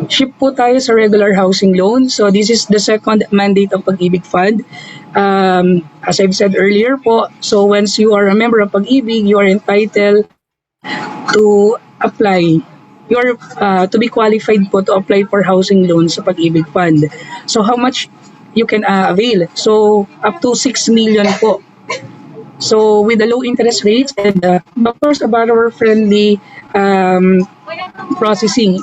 shift po tayo sa regular housing loan. So this is the second mandate of Pag-ibig Fund. As I've said earlier po, so once you are a member of Pag-ibig, you are entitled to apply. You are to be qualified po to apply for housing loan sa Pag-ibig Fund. So how much you can avail? So up to 6 million po. So with the low interest rates and of course a borrower-friendly processing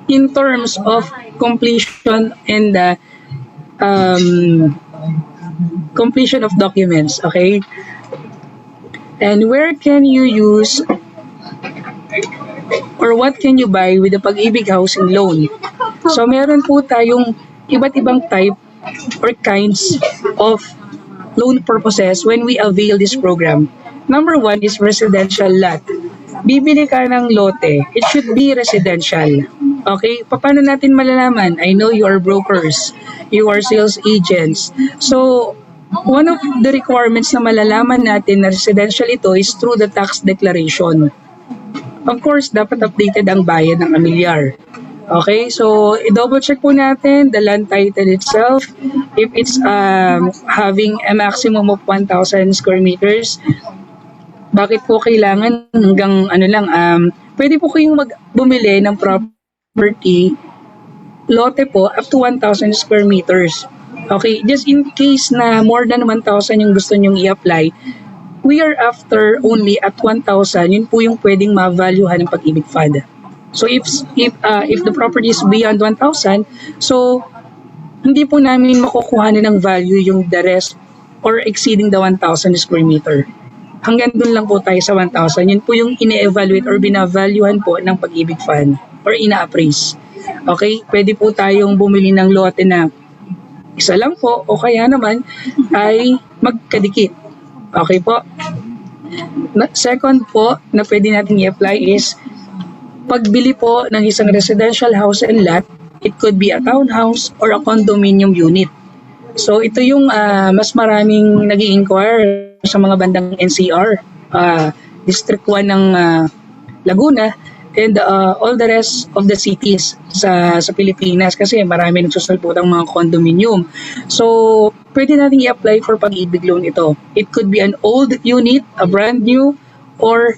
in terms of completion and completion of documents, okay? And where can you use or what can you buy with the Pag-ibig Housing Loan? So meron po tayong iba't ibang type or kinds of loan purposes when we avail this program. Number one is residential lot. Bibili ka ng lote, it should be residential. Okay? Paano natin malalaman? I know you are brokers, you are sales agents. So, one of the requirements na malalaman natin na residential ito is through the tax declaration. Of course, dapat updated ang bayad ng amilyar. Okay, so i-double check po natin the land title itself. If it's having a maximum of 1,000 square meters, bakit po kailangan hanggang pwede po kayong bumili ng property, lote po up to 1,000 square meters. Okay, just in case na more than 1,000 yung gusto nyong i-apply, we are after only at 1,000, yun po yung pwedeng ma-valuehan ng Pag-ibig Fund. So if the property is beyond 1,000, so hindi po namin makukuhanan ng value yung the rest or exceeding the 1,000 square meter. Hanggang dun lang po tayo sa 1,000. Yun po yung ine-evaluate or bina-valuehan po ng Pag-ibig Fund or ina-appraise. Okay? Pwede po tayong bumili ng lote na isa lang po o kaya naman ay magkadikit. Okay po? Second po na pwede natin i-apply is pagbili po ng isang residential house and lot. It could be a townhouse or a condominium unit. So ito yung mas maraming nag-i-inquire sa mga bandang NCR, District 1 ng Laguna, and all the rest of the cities sa Pilipinas kasi marami nagsusulpot ang mga condominium. So pwede natin i-apply for Pag-ibig loan ito. It could be an old unit, a brand new, or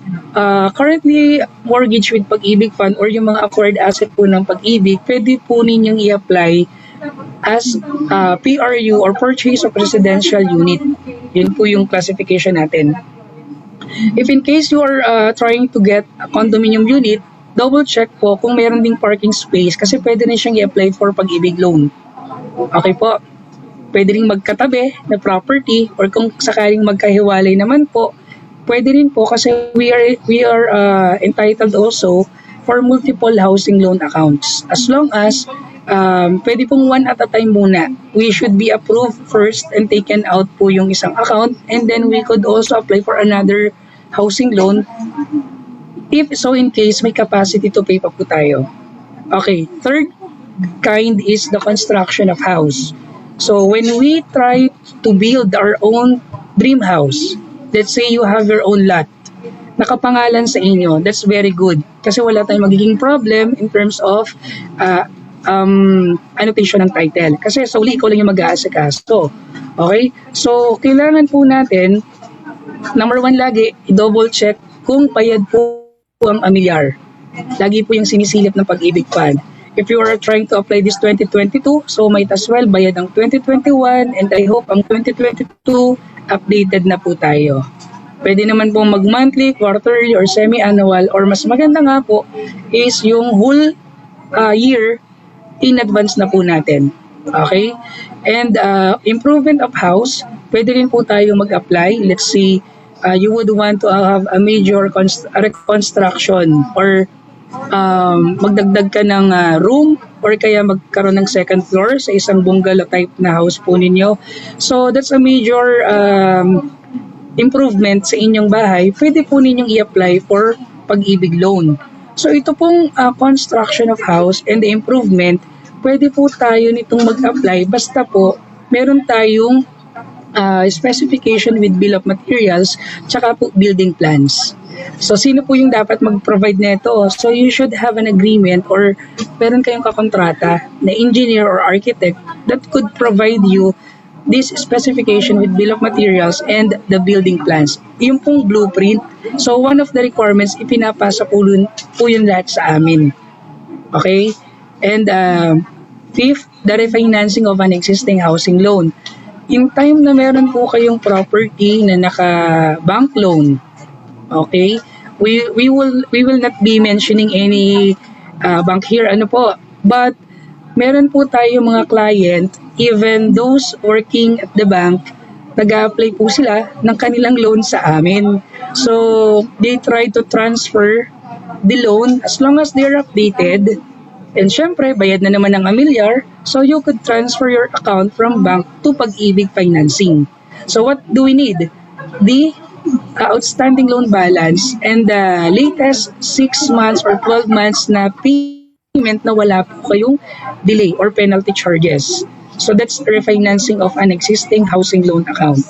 currently mortgage with Pag-ibig Fund or yung mga acquired asset po ng Pag-ibig, pwede po ninyong i-apply as PRU or Purchase of Residential Unit. Yun po yung classification natin. If in case you are trying to get a condominium unit, double check po kung meron ding parking space kasi pwede na siyang i-apply for Pag-ibig loan. Okay po. Pwede rin magkatabi na property or kung sakaling magkahiwalay naman po, pwede rin po kasi we are entitled also for multiple housing loan accounts. As long as pwede pong one at a time muna. We should be approved first and taken out po yung isang account and then we could also apply for another housing loan if so in case may capacity to pay pa po tayo. Okay, third kind is the construction of house. So when we try to build our own dream house, let's say you have your own lot, nakapangalan sa inyo, that's very good. Kasi wala tayong magiging problem in terms of annotation ng title. Kasi sa uli, ikaw lang yung mag-aasikaso. Okay? So, kailangan po natin, number one lagi, i-double check kung bayad po ang amilyar. Lagi po yung sinisilip ng Pag-ibig Fund. If you are trying to apply this 2022, so might as well bayad ang 2021 and I hope ang 2022 updated na po tayo. Pwede naman po mag-monthly, quarterly, or semi-annual, or mas maganda nga po is yung whole year in advance na po natin. Okay? And improvement of house, pwede rin po tayo mag-apply. Let's say, you would want to have a major reconstruction or magdagdag ka ng room or kaya magkaroon ng second floor sa isang bungalow type na house po ninyo. So that's a major improvement sa inyong bahay. Pwede po ninyong i-apply for Pag-ibig loan. So ito pong construction of house and the improvement, pwede po tayo nitong mag-apply basta po meron tayong specification with bill of materials, tsaka po building plans. So, sino po yung dapat mag-provide nito? So, you should have an agreement or meron kayong kakontrata na engineer or architect that could provide you this specification with bill of materials and the building plans. Yung pong blueprint. So, one of the requirements, ipinapasa po yun lahat sa amin. Okay? And fifth, the refinancing of an existing housing loan. In time na meron po kayong property na naka-bank loan, okay, we will not be mentioning any bank here, ano po, but meron po tayo mga client, even those working at the bank, nag-apply po sila ng kanilang loan sa amin. So, they try to transfer the loan as long as they're updated. And syempre, bayad na naman ng amilyar, so you could transfer your account from bank to Pag-ibig Financing. So, what do we need? The outstanding loan balance and the latest 6 months or 12 months na payment na wala po kayong delay or penalty charges. So that's refinancing of an existing housing loan account.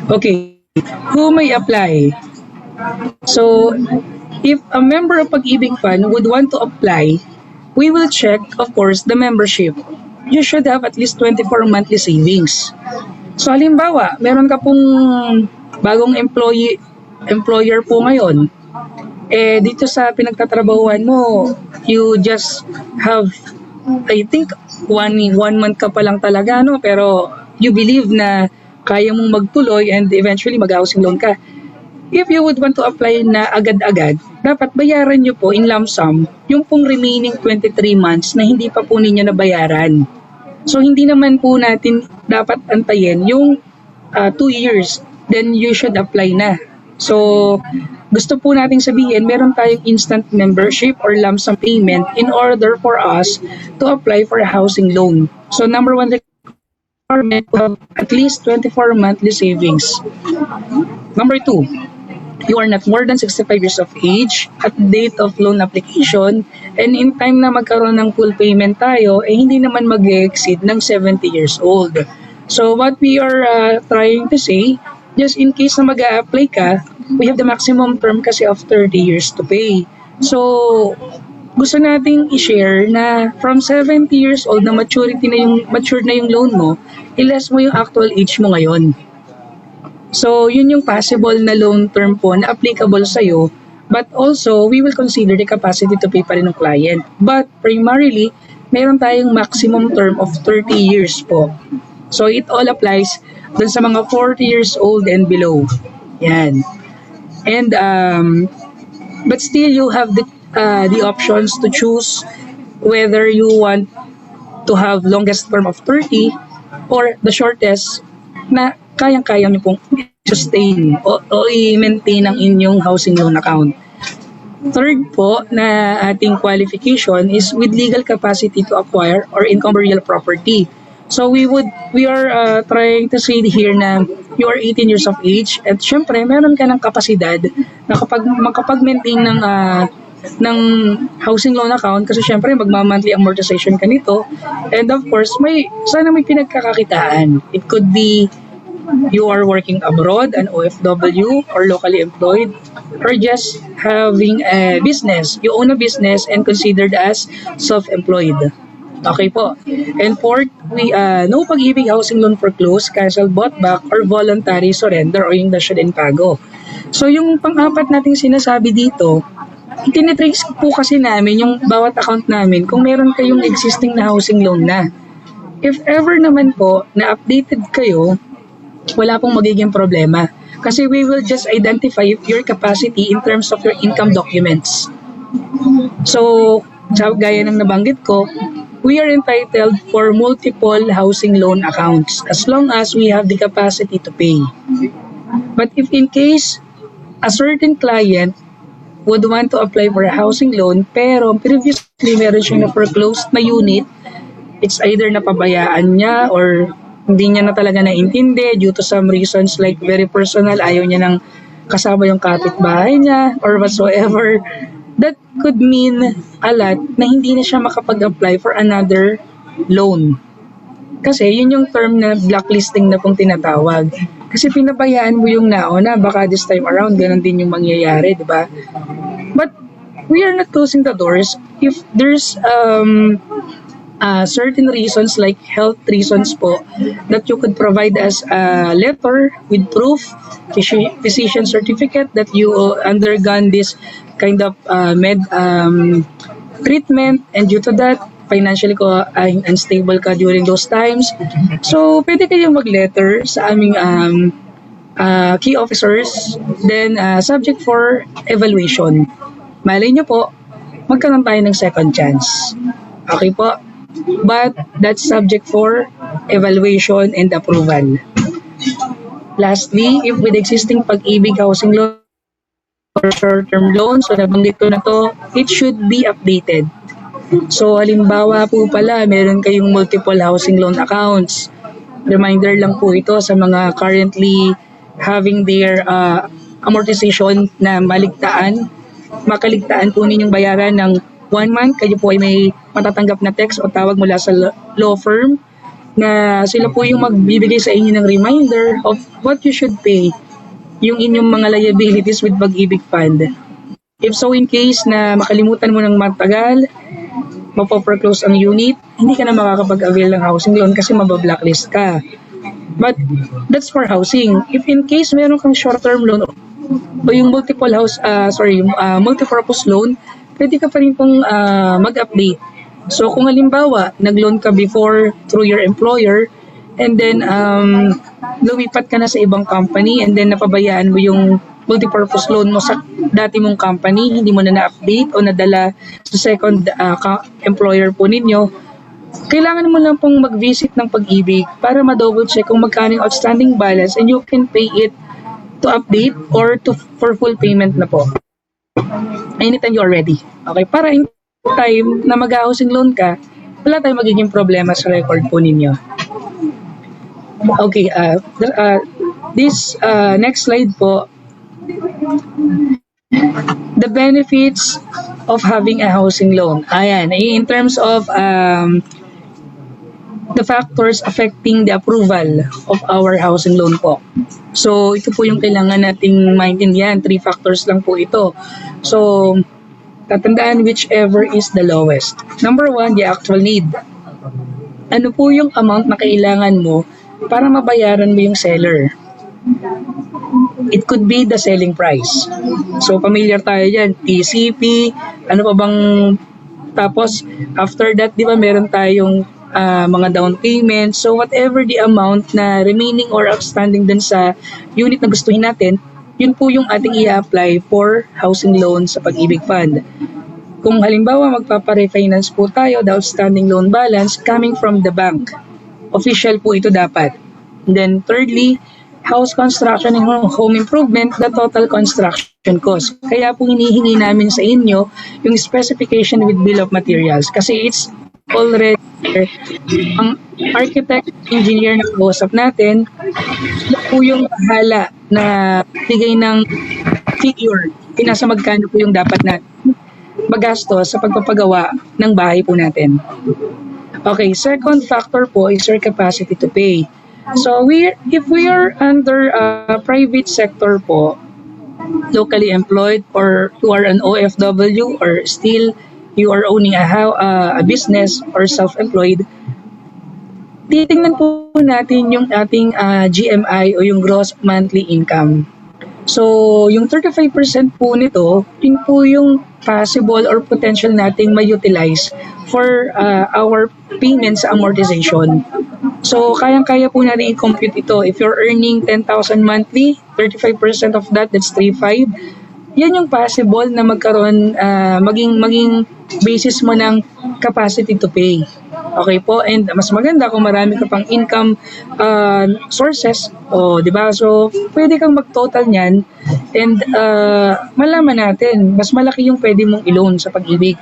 Okay, who may apply? So if a member of Pag-ibig Fund would want to apply, we will check, of course, the membership. You should have at least 24 monthly savings. So halimbawa, meron ka pong bagong employer po ngayon, dito sa pinagtatrabahuan mo, you just have, I think, one month ka pa lang talaga, no? Pero you believe na kaya mong magtuloy and eventually mag-housing loan ka. If you would want to apply na agad-agad, dapat bayaran nyo po in lump sum yung pong remaining 23 months na hindi pa po ninyo nabayaran. So, hindi naman po natin dapat antayin yung 2 years, then you should apply na. So, gusto po nating sabihin, meron tayong instant membership or lump sum payment in order for us to apply for a housing loan. So, number one requirement to have at least 24 monthly savings. Number two, you are not more than 65 years of age at date of loan application, and in time na magkaroon ng full payment tayo, hindi naman mag-exceed ng 70 years old. So what we are trying to say, just in case na mag-a-apply ka, we have the maximum term kasi of 30 years to pay. So gusto nating i-share na from 70 years old na matured na yung loan mo, i-less mo yung actual age mo ngayon. So, yun yung possible na loan term po na applicable sa'yo. But also, we will consider the capacity to pay pa rin ng client. But primarily, meron tayong maximum term of 30 years po. So, it all applies dun sa mga 40 years old and below. Yan. And, but still, you have the options to choose whether you want to have longest term of 30 or the shortest na kayang-kaya nyo pong sustain o i-maintain ang inyong housing loan account. Third po na ating qualification is with legal capacity to acquire or encumber real property. So we are trying to say here na you are 18 years of age at syempre meron ka ng kapasidad na makapag-maintain ng housing loan account kasi syempre magma-monthly amortization ka nito, and of course sana may pinagkakakitaan. It could be you are working abroad, an OFW, or locally employed, or just having a business. You own a business and considered as self-employed. Okay po. And fourth, no Pag-ibig housing loan foreclosed, cancel, bought back, or voluntary surrender o yung dasyo din pago. So yung pang-apat nating sinasabi dito, tinitrace po kasi namin yung bawat account namin kung meron kayong existing na housing loan na. If ever naman po na updated kayo, wala pong magiging problema. Kasi we will just identify your capacity in terms of your income documents. So, gaya ng nabanggit ko, we are entitled for multiple housing loan accounts as long as we have the capacity to pay. But if in case a certain client would want to apply for a housing loan pero previously meron siyang na-foreclosed na unit, it's either napabayaan niya or hindi niya na talaga naintindi due to some reasons like very personal, ayaw niya nang kasama yung kapitbahay niya or whatsoever. that could mean a lot na hindi na siya makapag-apply for another loan. Kasi yun yung term na blacklisting na pong tinatawag. Kasi pinabayaan mo yung nauna, baka this time around, ganun din yung mangyayari, di ba? But we are not closing the doors if there's certain reasons like health reasons po that you could provide us a letter with proof, physician certificate that you undergone this kind of treatment, and due to that financially ko unstable ka during those times. So pwede kayong mag-letter sa aming key officers, then subject for evaluation. Malay nyo po, magkaroon tayo ng second chance. Okay po? But that's subject for evaluation and approval. Lastly, if with existing Pag-ibig housing loan or short-term loan, so nabanggit ko na to, it should be updated. So halimbawa po pala, meron kayong multiple housing loan accounts. Reminder lang po ito sa mga currently having their amortization na makaligtaan po ninyong bayaran ng 1 month. Kayo po ay may matatanggap na text o tawag mula sa law firm na sila po yung magbibigay sa inyo ng reminder of what you should pay, yung inyong mga liabilities with Pag-ibig Fund. If so, in case na makalimutan mo ng matagal, mapoforeclose ang unit, hindi ka na makakapag-avail ng housing loan kasi mabablacklist ka. But that's for housing. If in case meron kang short-term loan o yung multi-purpose loan, pwede ka pa rin pong mag-update. So kung halimbawa, nag-loan ka before through your employer, and then lumipat ka na sa ibang company, and then napabayaan mo yung multi-purpose loan mo sa dati mong company, hindi mo na na-update o nadala sa second employer po ninyo, kailangan mo lang pong mag-visit ng Pag-ibig para ma-double check kung magkano yung outstanding balance, and you can pay it to update or for full payment na po. Anytime you're ready. Okay, para in time na mag-housing loan ka, wala tayong magiging problema sa record po ninyo. Okay, this next slide po, the benefits of having a housing loan. Ayan, in terms of the factors affecting the approval of our housing loan po. So, ito po yung kailangan nating maintindihan. 3 factors lang po ito. So, tatandaan whichever is the lowest. Number 1, the actual need. Ano po yung amount na kailangan mo para mabayaran mo yung seller? It could be the selling price. So, familiar tayo dyan. TCP, ano pa bang... Tapos, after that, di ba, meron tayong mga down payment. So, whatever the amount na remaining or outstanding dun sa unit na gustuhin natin, yun po yung ating i-apply for housing loan sa Pag-ibig Fund. Kung halimbawa, magpapa-refinance po tayo, the outstanding loan balance coming from the bank. Official po ito dapat. And then, thirdly, house construction and home improvement, the total construction cost. Kaya po hinihingi namin sa inyo yung specification with bill of materials kasi it's already there. Ang architect, engineer na kausap natin, sila po yung bahala na bigay ng figure, pinasa magkano po yung dapat natin magastos sa pagpapagawa ng bahay po natin. Okay, second factor po is your capacity to pay. So if we are under private sector po, locally employed, or you are an OFW, or still you are owning a business or self-employed, titingnan po natin yung ating GMI o yung gross monthly income. So yung 35% po nito, yun po yung possible or potential nating ma-utilize for our payments sa amortization. So, kayang-kaya po natin i-compute ito. If you're earning 10,000 monthly, 35% of that, that's 3,500. Yan yung possible na magkaroon, maging basis mo ng capacity to pay. Okay po? And mas maganda kung marami ka pang income sources. O, di ba? So, pwede kang mag-total niyan and malaman natin, mas malaki yung pwede mong i-loan sa Pag-ibig.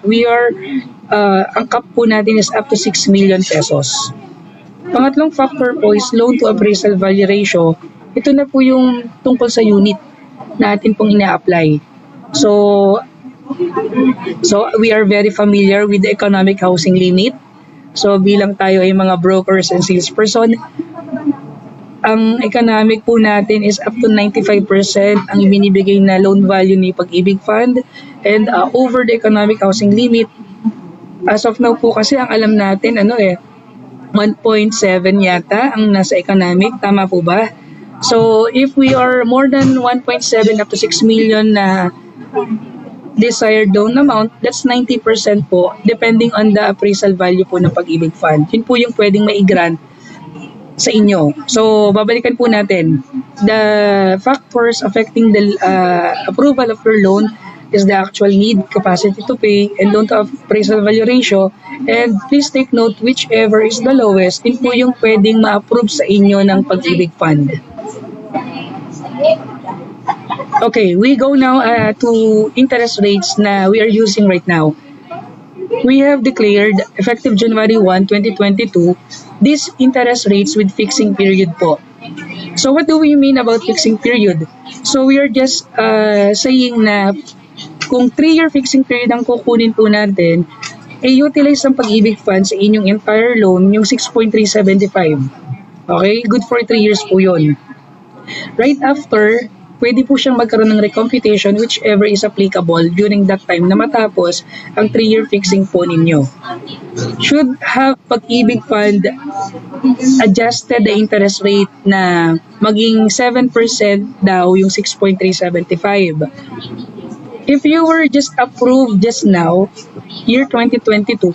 Ang cap po natin is up to 6 million pesos. Pangatlong factor po is loan to appraisal value ratio. Ito na po yung tungkol sa unit na atin pong ina-apply. So, So we are very familiar with the economic housing limit. So bilang tayo ay mga brokers and salesperson, ang economic po natin is up to 95% ang ibinibigay na loan value ni Pag-ibig Fund, and over the economic housing limit. As of now po kasi ang alam natin 1.7 yata ang nasa economic, tama po ba? So if we are more than 1.7 up to 6 million na desired loan amount, that's 90% po depending on the appraisal value po ng Pag-ibig Fund. Yun po yung pwedeng mai-grant sa inyo. So, babalikan po natin. The factors affecting the approval of your loan is the actual need, capacity to pay, and loan to appraisal value ratio. And please take note, whichever is the lowest, yun po yung pwedeng ma-approve sa inyo ng Pag-ibig Fund. Okay, we go now to interest rates na we are using right now. We have declared effective January 1, 2022, these interest rates with fixing period po. So what do we mean about fixing period? So we are just saying na kung 3-year fixing period ang kukunin po natin, utilize ang Pag-ibig Fund sa inyong entire loan yung 6.375. Okay? Good for 3 years po yun. Right after, pwede po siyang magkaroon ng recomputation whichever is applicable during that time na matapos ang 3-year fixing po ninyo. Should have Pag-ibig Fund adjusted the interest rate na maging 7% daw yung 6.375. If you were just approved just now, year 2022,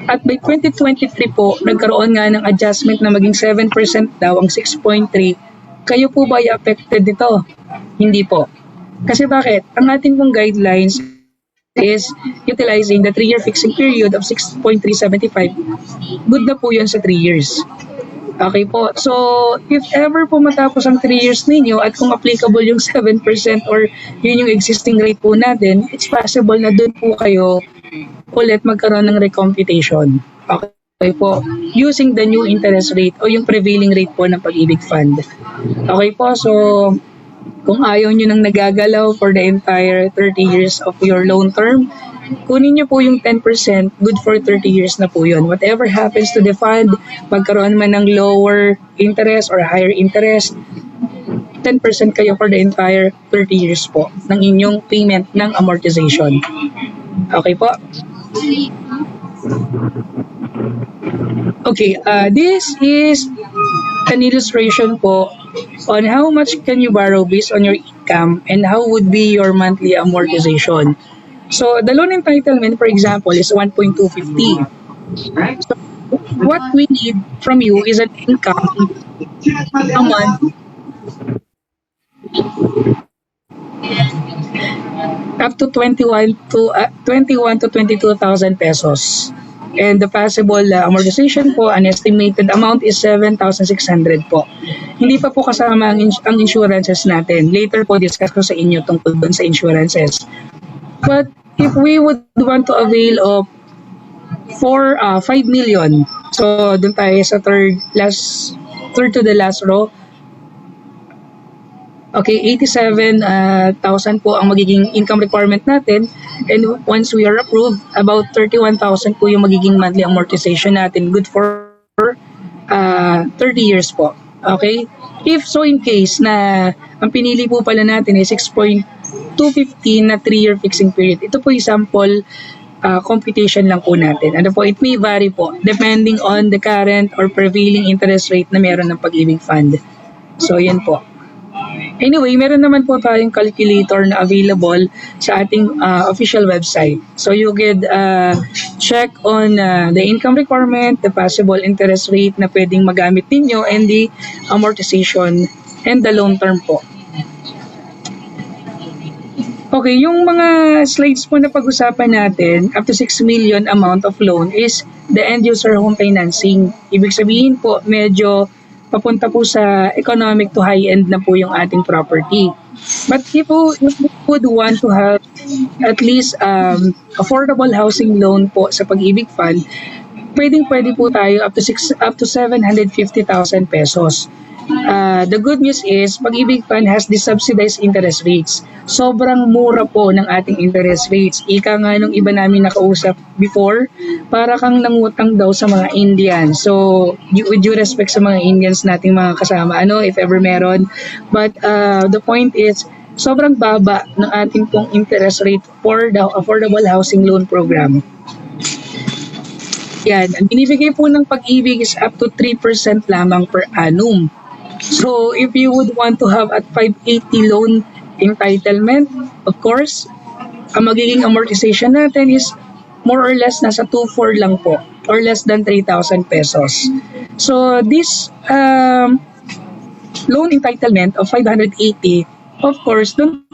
at by 2023 po, nagkaroon nga ng adjustment na maging 7% daw ang 6.3, kayo po ba ay affected dito? Hindi po. Kasi bakit? Ang ating pong guidelines is utilizing the 3-year fixing period of 6.375. Good na po yun sa 3 years. Okay po. So, if ever po matapos ang 3 years ninyo at kung applicable yung 7% or yun yung existing rate po natin, it's possible na doon po kayo ulit magkaroon ng recomputation. Okay po. Using the new interest rate o yung prevailing rate po ng Pag-ibig Fund. Okay po. So, kung ayaw nyo nang nagagalaw for the entire 30 years of your loan term, kunin nyo po yung 10%, good for 30 years na po yun. Whatever happens to the fund, magkaroon man ng lower interest or higher interest, 10% kayo for the entire 30 years po ng inyong payment ng amortization. Okay po? Okay, this is an illustration po on how much can you borrow based on your income and how would be your monthly amortization. So, the loan entitlement, for example, is 1.250. So, what we need from you is an income a month up to 21 to 22,000 pesos. And the possible amortization po, an estimated amount is 7,600 po. Hindi pa po kasama ang insurances natin. Later po, discuss ko sa inyo tungkol dun sa insurances. But if we would want to avail of 5 million, so dun tayo sa third to the last row. Okay, 87,000 po ang magiging income requirement natin, and once we are approved, about 31,000 po yung magiging monthly amortization natin, good for 30 years po. Okay? If so in case na ang pinili po pala natin ay 6.250 na 3-year fixing period, ito po yung sample computation lang po natin. Ano po, it may vary po depending on the current or prevailing interest rate na meron ng Pag-ibig Fund. So, yan po. Anyway, meron naman po tayong calculator na available sa ating official website. So you could check on the income requirement, the possible interest rate na pwedeng magamit ninyo, and the amortization and the loan term po. Okay, yung mga slides po na pag-usapan natin, up to 6 million amount of loan is the end user home financing. Ibig sabihin po, medyo papunta po sa economic to high-end na po yung ating property. But if you would want to have at least affordable housing loan po sa Pag-ibig Fund, pwede po tayo up to 750,000 pesos. The good news is, Pag-ibig Fund has the subsidized interest rates. Sobrang mura po ng ating interest rates. Ika nga nung iba namin nakausap before, para kang nangutang daw sa mga Indian. So, with due respect sa mga Indians nating mga kasama, if ever meron. But the point is, sobrang baba ng ating pong interest rate for the Affordable Housing Loan Program. Yan, ang binibigay po ng Pag-ibig is up to 3% lamang per annum. So, if you would want to have at 580 loan entitlement, of course, ang magiging amortization natin is more or less nasa 2.4 lang po, or less than 3,000 pesos. So, this loan entitlement of 580, of course, dun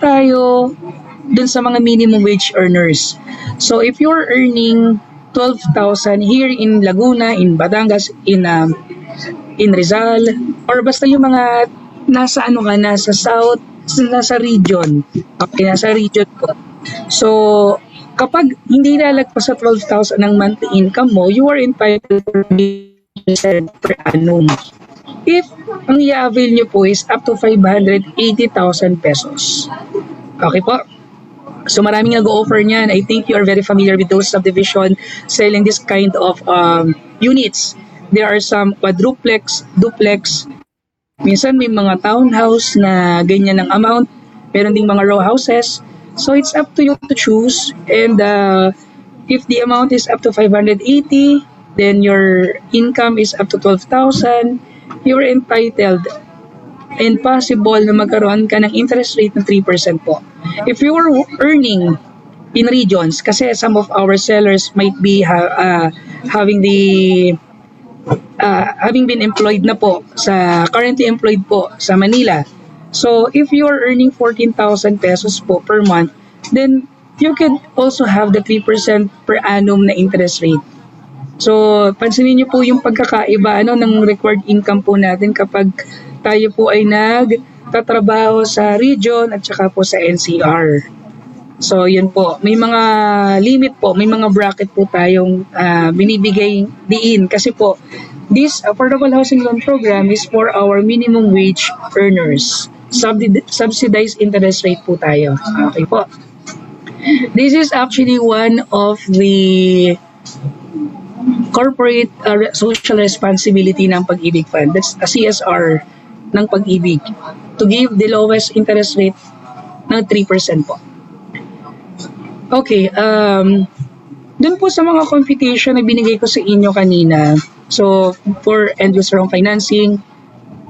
sa mga minimum wage earners. So, if you're earning 12,000 here in Laguna, in Batangas, in Rizal, or basta yung mga nasa south, nasa region. Okay, nasa region ko. So, kapag hindi lalagpas sa 12,000 ng monthly income mo, you are entitled to 3% per annum. If ang i-avail nyo po is up to 580,000 pesos. Okay po? So maraming nag-o-offer niyan. I think you are very familiar with those subdivision selling this kind of units. There are some quadruplex, duplex. Minsan may mga townhouse na ganyan ng amount. Meron ding mga row houses. So it's up to you to choose. And if the amount is up to 580, then your income is up to 12,000, you're entitled and possible na magkaroon ka ng interest rate ng 3% po. If you are earning in regions, kasi some of our sellers might be having been employed na po, currently employed po sa Manila. So, if you are earning 14,000 pesos po per month, then you can also have the 3% per annum na interest rate. So, pansinin niyo po yung pagkakaiba ng required income po natin kapag tayo po ay nagtatrabaho sa region at saka po sa NCR. So, yun po. May mga limit po, may mga bracket po tayong binibigay diin. Kasi po, this Affordable Housing Loan Program is for our minimum wage earners. Subsidized interest rate po tayo. Okay po. This is actually one of the corporate social responsibility ng Pag-ibig Fund. That's a CSR ng Pag-ibig to give the lowest interest rate ng 3% po. Okay, dun po sa mga computation na binigay ko sa inyo kanina, so for end user home financing,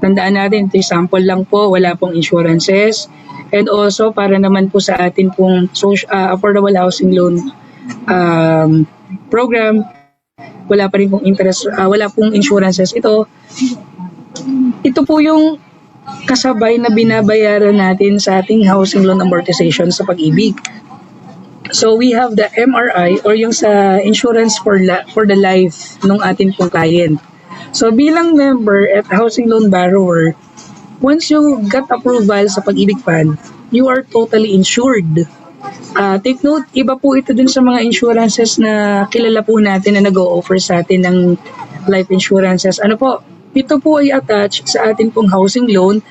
tandaan natin, ito sample lang po, wala pong insurances, and also para naman po sa atin pong affordable housing loan program, wala pa rin pong interest, wala pong insurances ito. Ito po yung kasabay na binabayaran natin sa ating housing loan amortization sa Pag-ibig. So we have the MRI or yung sa insurance for the life ng ating pong client. So bilang member at housing loan borrower, once you got approval sa Pag-ibig Fund, you are totally insured. Take note, iba po ito dun sa mga insurances na kilala po natin na nag-o-offer sa atin ng life insurances. Ano po? Ito po ay attached sa atin pong housing loan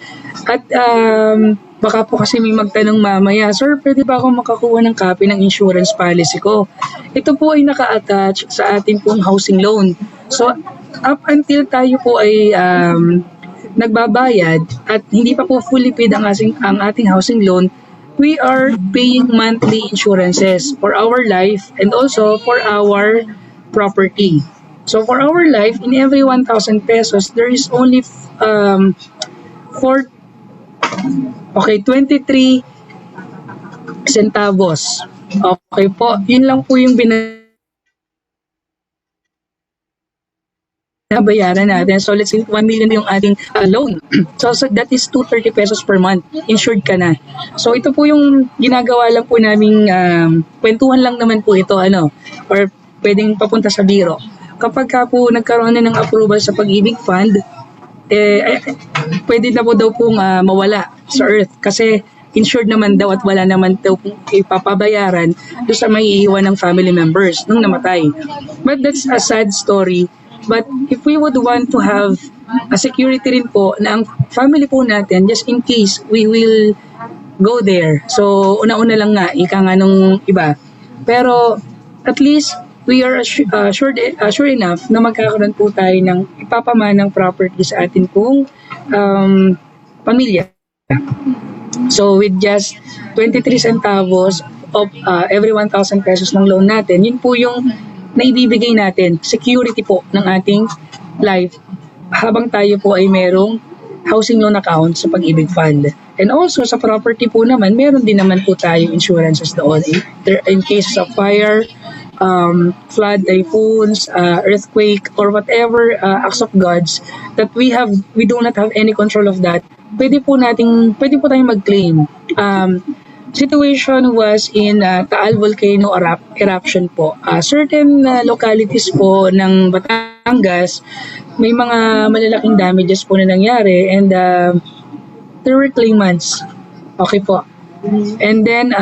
at baka po kasi may magtanong mamaya, Sir, pwede ba akong makakuha ng copy ng insurance policy ko? Ito po ay naka-attach sa atin pong housing loan. So, up until tayo po ay nagbabayad at hindi pa po fully paid ang ating housing loan, we are paying monthly insurances for our life and also for our property. So for our life, in every 1,000 pesos, there is only 23 centavos. Okay po, yun lang po yung binabayaran natin. So let's say 1 million yung ating loan. So that is 230 pesos per month. Insured ka na. So ito po yung ginagawa lang po naming kwentuhan lang naman po ito or pwedeng papunta sa biro. Kapag ka po nagkaroon na ng approval sa Pag-ibig Fund, pwede na po daw pong mawala sa earth kasi insured naman daw at wala naman daw pong ipapabayaran doon sa may iiwan ng family members nung namatay. But that's a sad story. But if we would want to have a security rin po na ang family po natin, just in case we will go there. So, una-una lang nga, ika nga nung iba. Pero, at least, we are sure enough na magkakaroon po tayo ng ipapamanang property sa atin pong pamilya. So, with just 23 centavos of every 1,000 pesos ng loan natin, yun po yung naibibigay natin, security po ng ating life habang tayo po ay merong housing loan account sa Pag-ibig Fund. And also sa property po naman, meron din naman po tayo insurances doon in cases of fire, flood, typhoons, earthquake, or whatever acts of gods that we do not have any control of that. Pwede po tayong mag-claim. Situation was in Taal Volcano eruption po. Certain localities po ng Batangas, may mga malalaking damages po na nangyari, and there were claimants. Okay po. And then,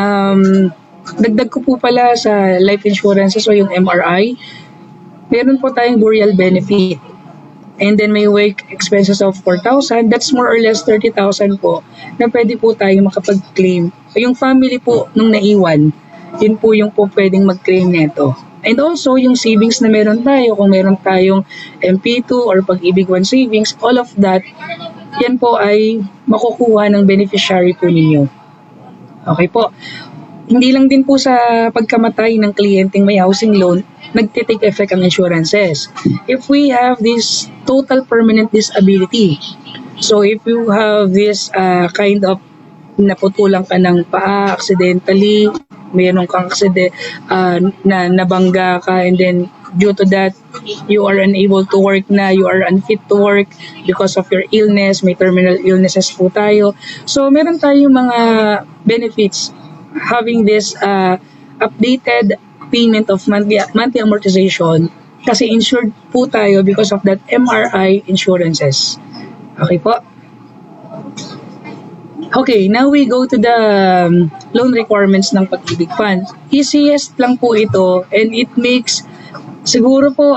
dagdag ko po pala sa life insurances o yung MRI, meron po tayong burial benefit. And then may work expenses of 4,000, that's more or less 30,000 po na pwede po tayo makapag-claim. Yung family po nung naiwan, yun po yung po pwedeng mag-claim neto. And also yung savings na meron tayo, kung meron tayong MP2 or Pag-ibig One savings, all of that, yan po ay makukuha ng beneficiary po ninyo. Okay po. Hindi lang din po sa pagkamatay ng kliyenteng may housing loan, nagtitake effect ang insurances. If we have this total permanent disability, so if you have this kind of naputulan ka ng paa accidentally, mayroon kang na nabangga ka, and then due to that, you are unable to work na, you are unfit to work because of your illness, may terminal illnesses po tayo. So meron tayong mga benefits having this updated payment of monthly amortization kasi insured po tayo because of that MRI insurances. Okay po? Okay, now we go to the loan requirements ng Pag-ibig Fund. Easiest lang po ito, and it makes siguro po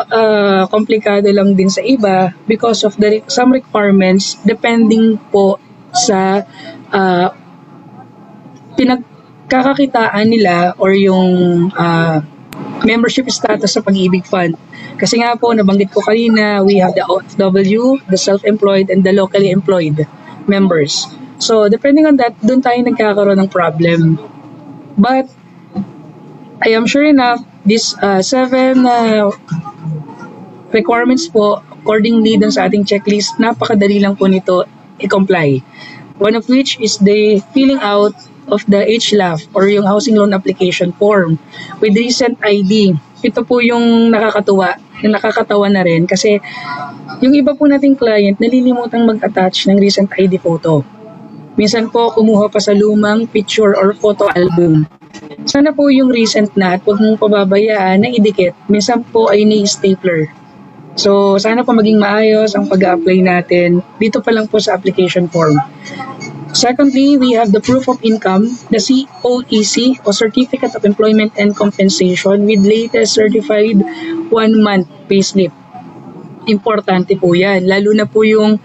komplikado lang din sa iba because of some requirements depending po sa pinagkakakitaan nila or yung membership status sa Pag-ibig Fund. Kasi nga po, nabanggit ko kanina, we have the OFW, the self-employed, and the locally employed members. So, depending on that, doon tayo nagkakaroon ng problem. But, I am sure enough, these 7 requirements po, accordingly dun sa ating checklist, napakadali lang po nito i-comply. One of which is the filling out of the HLAF or yung housing loan application form with recent ID. Ito po yung nakakatawa na rin kasi yung iba po nating client nalilimutang mag-attach ng recent ID photo. Minsan po kumuha pa sa lumang picture or photo album. Sana po yung recent na at huwag mong pababayaan na idikit. Minsan po ay ni-stapler. So sana po maging maayos ang pag-a-apply natin dito pa lang po sa application form. Secondly, we have the proof of income, the COEC o Certificate of Employment and Compensation with latest certified 1-month payslip. Importante po yan. Lalo na po yung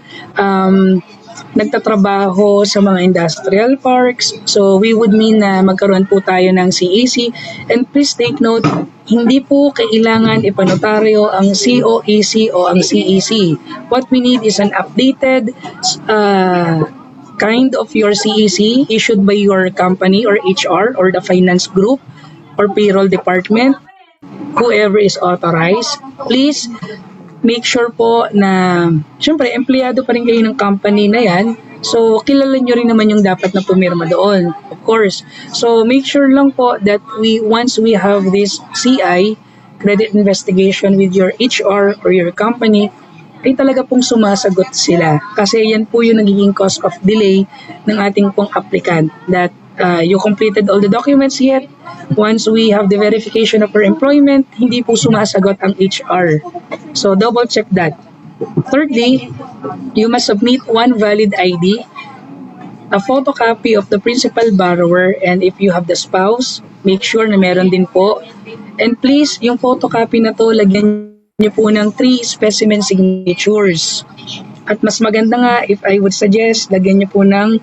nagtatrabaho sa mga industrial parks. So we would mean na magkaroon po tayo ng CEC. And please take note, hindi po kailangan ipanotaryo ang COEC o ang CEC. What we need is an updated kind of your CEC issued by your company or HR or the finance group or payroll department, whoever is authorized. Please make sure po na, syempre, empleyado pa rin kayo ng company na yan. So, kilala nyo rin naman yung dapat na pumirma doon, of course. So, make sure lang po that once we have this CI, credit investigation with your HR or your company, ay talaga pong sumasagot sila. Kasi yan po yung nagiging cause of delay ng ating pong applicant. That you completed all the documents yet. Once we have the verification of your employment, hindi po sumasagot ang HR. So double check that. Thirdly, you must submit one valid ID, a photocopy of the principal borrower, and if you have the spouse, make sure na meron din po. And please, yung photocopy na to, lagyan niyo po ng 3 specimen signatures. At mas maganda nga, if I would suggest, lagyan niyo po ng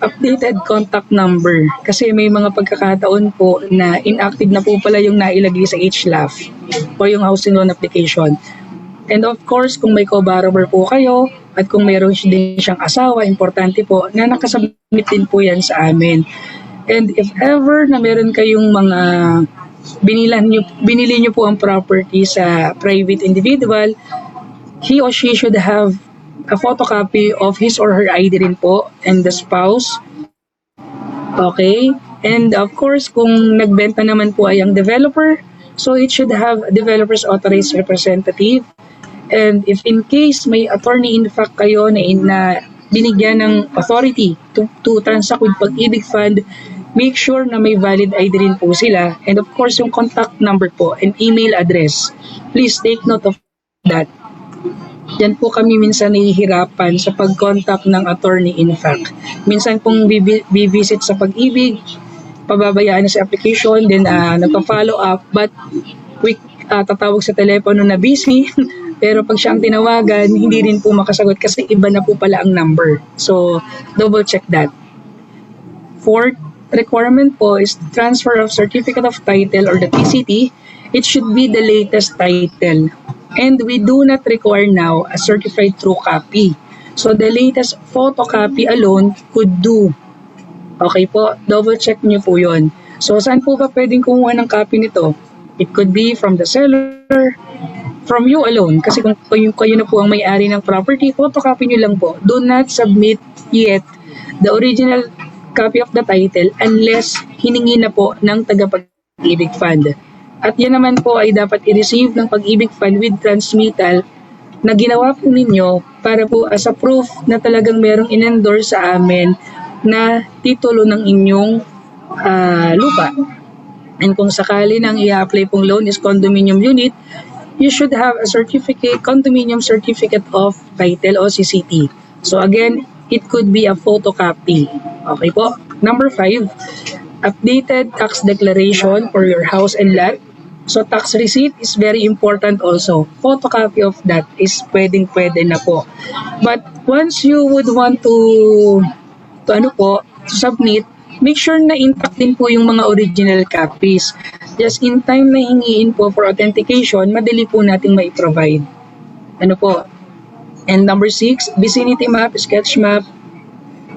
updated contact number. Kasi may mga pagkakataon po na inactive na po pala yung nailagay sa HLAF o yung housing loan application. And of course, kung may co-borrower po kayo at kung mayroon din siyang asawa, importante po na nakasubmit din po yan sa amin. And if ever na meron kayong mga binili nyo po ang property sa private individual, he or she should have a photocopy of his or her ID rin po and the spouse. Okay? And of course, kung nagbenta naman po ay ang developer, so it should have a developer's authorized representative. And if in case may attorney in fact kayo na binigyan ng authority to transact with Pag-ibig Fund, make sure na may valid ID rin po sila. And of course, yung contact number po and email address. Please take note of that. Yan po kami minsan nahihirapan sa pag-contact ng attorney in fact. Minsan kung bivisit sa Pag-ibig, pababayaan na sa application, then nagpa-follow up, but quick tatawag sa telepono na busy, pero pag siya ang tinawagan, hindi rin po makasagot kasi iba na po pala ang number. So, double check that. Fourth requirement po is transfer of certificate of title or the TCT. It should be the latest title. And we do not require now a certified true copy. So, the latest photocopy alone could do. Okay po, double check nyo po yun. So, saan po ba pwedeng kumuha ng copy nito? It could be from the seller, from you alone. Kasi kung kayo na po ang may-ari ng property, photocopy nyo lang po. Do not submit yet the original copy of the title unless hiningi na po ng taga-Pag-ibig Fund. At yan naman po ay dapat i-receive ng Pag-ibig Fund with transmittal na ginawa po ninyo para po as a proof na talagang merong in-endorse sa amin na titulo ng inyong lupa. And kung sakali nang i-apply pong loan is condominium unit, you should have a certificate, condominium certificate of title o CCT. So again, it could be a photocopy. Okay po. Number 5, updated tax declaration for your house and lot. So tax receipt is very important also. Photocopy of that is pwedeng-pwede na po. But once you would want to submit, make sure na intact din po yung mga original copies. Just in time na hingiin po for authentication, madali po nating mai-provide. And number 6, vicinity map, sketch map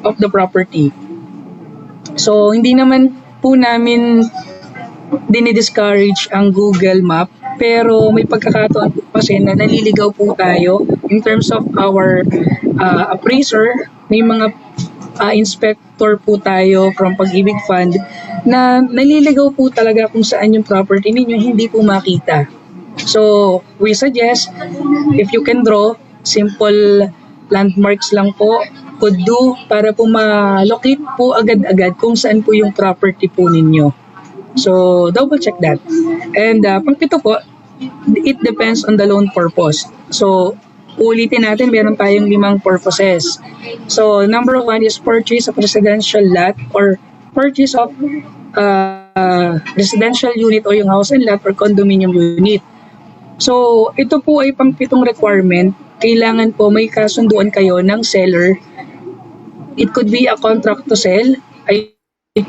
of the property. So, hindi naman po namin dinidiscourage ang Google Map, pero may pagkakataon po kasi na naliligaw po tayo in terms of our appraiser. May mga inspector po tayo from Pag-ibig Fund na naliligaw po talaga kung saan yung property ninyo hindi po makita. So, we suggest if you can draw simple landmarks lang po could do para po ma-locate po agad-agad kung saan po yung property po ninyo. So, double check that. And pang-pito po, it depends on the loan purpose. So, ulitin natin, meron tayong 5 purposes. So, number 1 is purchase of residential lot or purchase of residential unit o yung house and lot or condominium unit. So, ito po ay pang-pitong requirement. Kailangan po may kasunduan kayo ng seller. It could be a contract to sell. I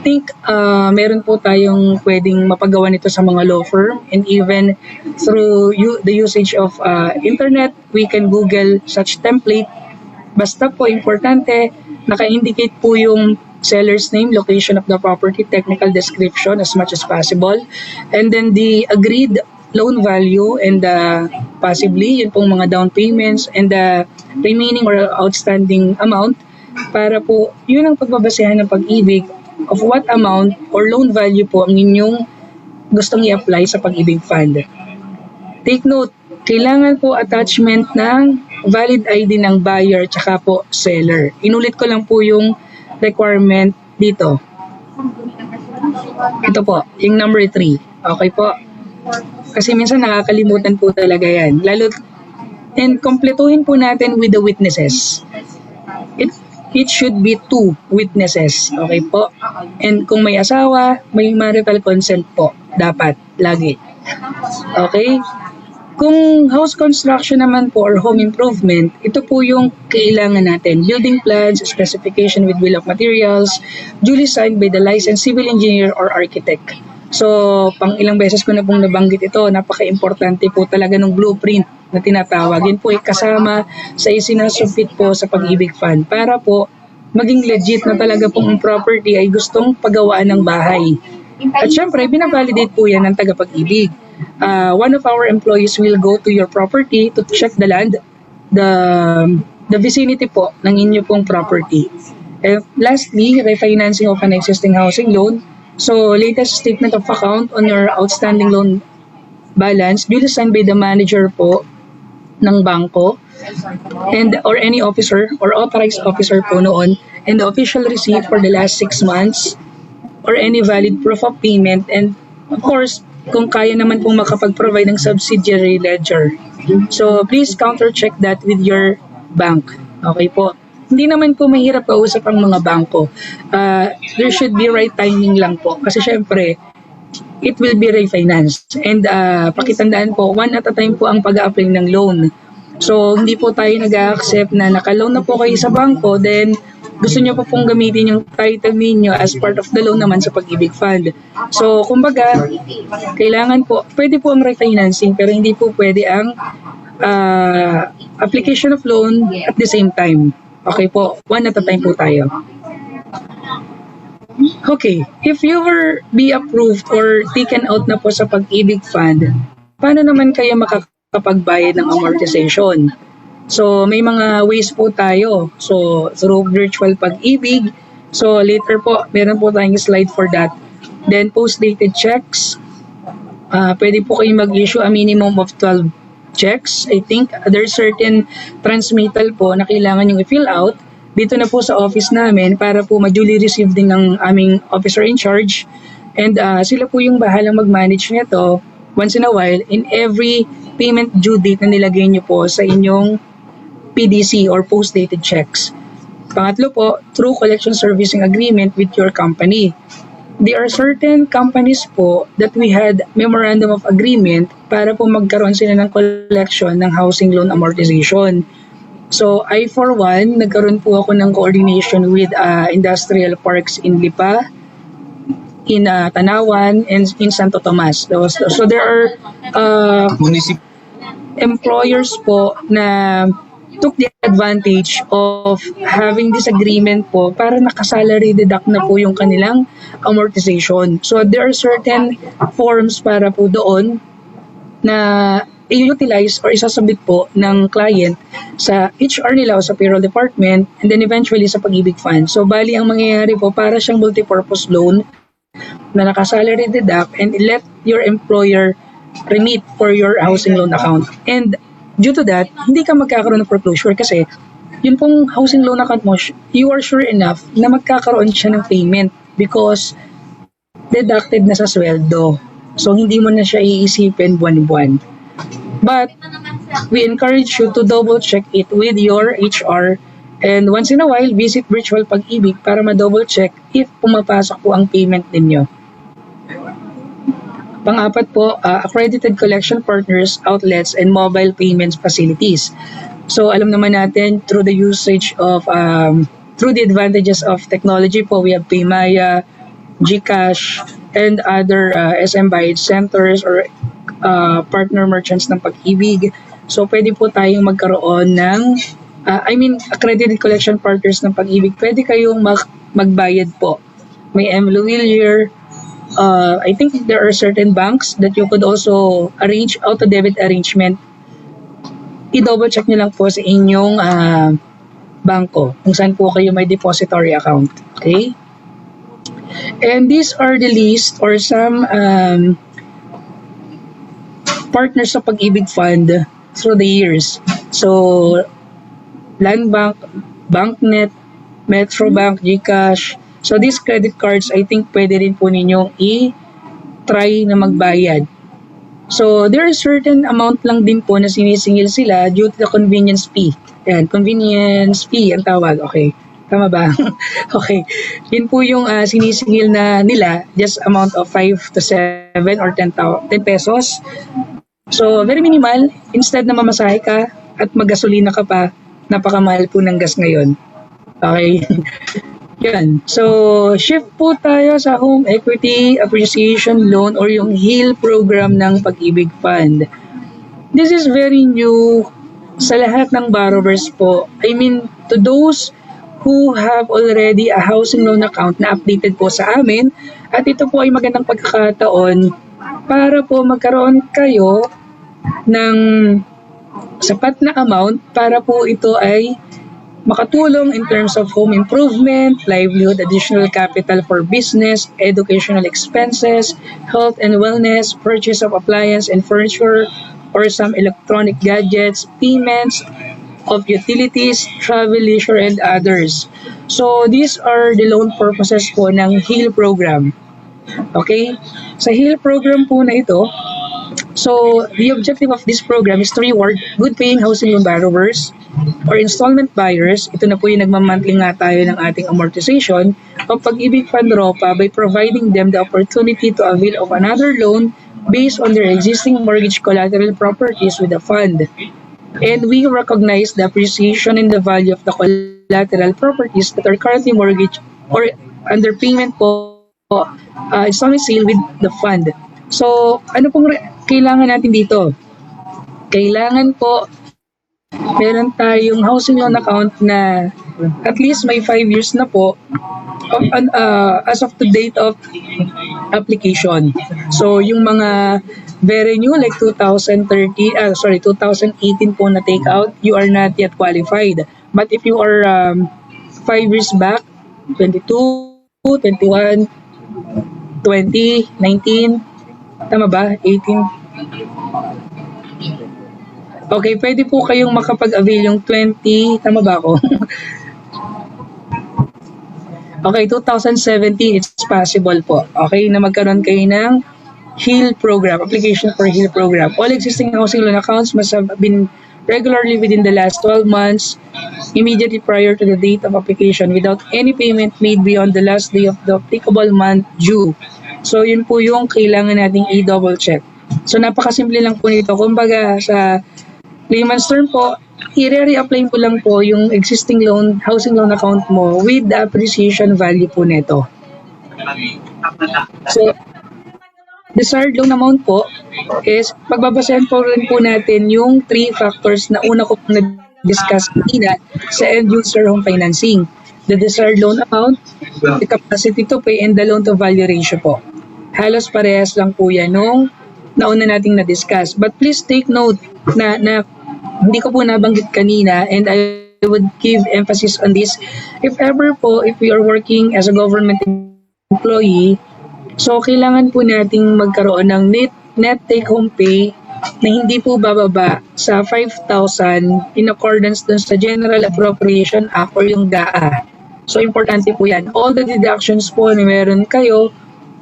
think meron po tayong pwedeng mapagawa nito sa mga law firm, and even through the usage of internet, we can Google such template. Basta po importante, naka-indicate po yung seller's name, location of the property, technical description as much as possible, and then the agreed loan value and possibly yun pong mga down payments and the remaining or outstanding amount para po yun ang pagbabasehan ng Pag-ibig of what amount or loan value po ang inyong gustong i-apply sa Pag-ibig Fund. Take note, kailangan po attachment ng valid ID ng buyer tsaka po seller. Inulit ko lang po yung requirement dito. Ito po, yung number 3. Okay po? Kasi minsan nakakalimutan po talaga yan. And kompletuhin po natin with the witnesses. It should be 2 witnesses. Okay po? And kung may asawa, may marital consent po. Dapat. Lagi. Okay? Kung house construction naman po or home improvement, ito po yung kailangan natin. Building plans, specification with bill of materials, duly signed by the licensed civil engineer or architect. So, pang ilang beses ko na pong nabanggit ito, napaka-importante po talaga ng blueprint na tinatawag. Yun po ay kasama sa isinasubmit po sa Pag-ibig Fund para po maging legit na talaga pong ang property ay gustong pagawaan ng bahay. At syempre, binavalidate po yan ng taga-Pag-ibig. One of our employees will go to your property to check the land, the vicinity po ng inyo pong property. And lastly, refinancing of an existing housing loan. So, latest statement of account on your outstanding loan balance, duly signed by the manager po ng bangko and or any officer or authorized officer po noon, and the official receipt for the last 6 months or any valid proof of payment, and of course, kung kaya naman pong makapag-provide ng subsidiary ledger. So, please counter-check that with your bank. Okay po. Hindi naman po mahirap kausap ang mga bangko. There should be right timing lang po. Kasi syempre, it will be refinanced. And pakitandaan po, one at a time po ang pag-a-apply ng loan. So, hindi po tayo nag-accept na naka-loan na po kayo sa bangko, then gusto nyo pa pong gamitin yung title ninyo as part of the loan naman sa Pag-ibig Fund. So, kumbaga, kailangan po, pwede po ang refinancing, pero hindi po pwede ang application of loan at the same time. Okay po, one at a time po tayo. Okay, if you were be approved or taken out na po sa Pag-ibig Fund, paano naman kayo makakapagbayad ng amortization? So, may mga ways po tayo. So, through virtual Pag-ibig. So, later po, meron po tayong slide for that. Then, post-dated checks. Pwede po kayong mag-issue a minimum of 12 checks. I think there's certain transmittal po na kailangan yung i-fill out dito na po sa office namin para po ma-duly receive din ng aming officer in charge. And sila po yung bahalang mag-manage nito once in a while in every payment due date na nilagay nyo po sa inyong PDC or post-dated checks. Pangatlo po, through collection servicing agreement with your company. There are certain companies po that we had memorandum of agreement para po magkaroon sila ng collection ng housing loan amortization. So, I for one, nagkaroon po ako ng coordination with industrial parks in Lipa, in Tanawan, and in Santo Tomas. So, there are employers po na took the advantage of having this agreement po para nakasalary deduct na po yung kanilang amortization. So, there are certain forms para po doon na i-utilize or isasabit po ng client sa HR nila o sa payroll department and then eventually sa Pag-ibig Fund. So, bali ang mangyayari po para siyang multi-purpose loan na nakasalary deduct and let your employer remit for your housing loan account. And due to that, hindi ka magkakaroon ng foreclosure kasi yun pong housing loan account mo, you are sure enough na magkakaroon siya ng payment because deducted na sa sweldo. So, hindi mo na siya iisipin buwan-buwan. But, we encourage you to double check it with your HR and once in a while, visit virtual Pag-ibig para ma-double check if pumapasok po ang payment ninyo. Pang-apat po, accredited collection partners, outlets, and mobile payments facilities. So, alam naman natin, through the usage of, through the advantages of technology po, we have Paymaya, GCash, and other SM Bayad centers or partner merchants ng Pag-ibig. So, pwede po tayong magkaroon ng, accredited collection partners ng Pag-ibig. Pwede kayong magbayad po. May M. Luwilier, I think there are certain banks that you could also arrange auto-debit arrangement. I-double check nyo lang po sa inyong bangko kung saan po kayo may depository account. Okay? And these are the list or some partners sa Pag-ibig Fund through the years. So, Land Bank, Banknet, Metrobank, GCash. So, these credit cards, I think pwede rin po ninyong i-try na magbayad. So, there is certain amount lang din po na sinisingil sila due to the convenience fee. Ayan, convenience fee ang tawag. Okay, tama ba? Okay, yun po yung sinisingil na nila, just amount of 5 to 7 or 10 pesos. So, very minimal. Instead na mamasahe ka at magasolina ka pa, napakamahal po ng gas ngayon. Okay? Yan. So, shift po tayo sa Home Equity Appreciation Loan or yung HEAL program ng Pag-ibig Fund. This is very new sa lahat ng borrowers po. I mean, to those who have already a housing loan account na updated po sa amin, at ito po ay magandang pagkakataon para po magkaroon kayo ng sapat na amount para po ito ay makatulong in terms of home improvement, livelihood, additional capital for business, educational expenses, health and wellness, purchase of appliance and furniture, or some electronic gadgets, payments of utilities, travel, leisure, and others. So, these are the loan purposes po ng HEAL program. Okay? Sa HEAL program po na ito, so the objective of this program is to reward good paying housing loan borrowers or installment buyers. Ito na po yung nagmamantling nga tayo ng ating amortization of Pag-ibig Fund ROPA by providing them the opportunity to avail of another loan based on their existing mortgage collateral properties with the fund. And we recognize the appreciation in the value of the collateral properties that are currently mortgaged or under payment po installment sale with the fund. So, ano pong kailangan natin dito? Kailangan po meron tayong housing loan account na at least may 5 years na po as of the date of application. So, yung mga very new like 2018 po na take out, you are not yet qualified. But if you are 5 years back, 22, 21, 20, 19, tama ba? 18. Okay, pwede po kayong makapag-avail yung 20, tama ba ako? Okay, 2017, it's possible po. Okay, na magkaroon kayo ng HEAL program, application for HEAL program. All existing housing loan accounts must have been regularly within the last 12 months, immediately prior to the date of application, without any payment made beyond the last day of the applicable month due. So, yun po yung kailangan nating i-double check. So, napakasimple lang po nito. Kumbaga, sa 3 months term po, i-re-apply po lang po yung existing loan, housing loan account mo with the appreciation value po nito. So, desired loan amount po is pagbabasehan po rin po natin yung 3 factors na una ko pong na-discuss kanina sa end user home financing. The desired loan amount, the capacity to pay, and the loan to value ratio po. Halos parehas lang po yan nung nauna nating na-discuss. But please take note na hindi ko po nabanggit kanina, and I would give emphasis on this. If ever po, if we are working as a government employee, so kailangan po nating magkaroon ng net take-home pay na hindi po bababa sa 5,000 in accordance dun sa General Appropriation Act or yung DAA. So importante po yan. All the deductions po na meron kayo,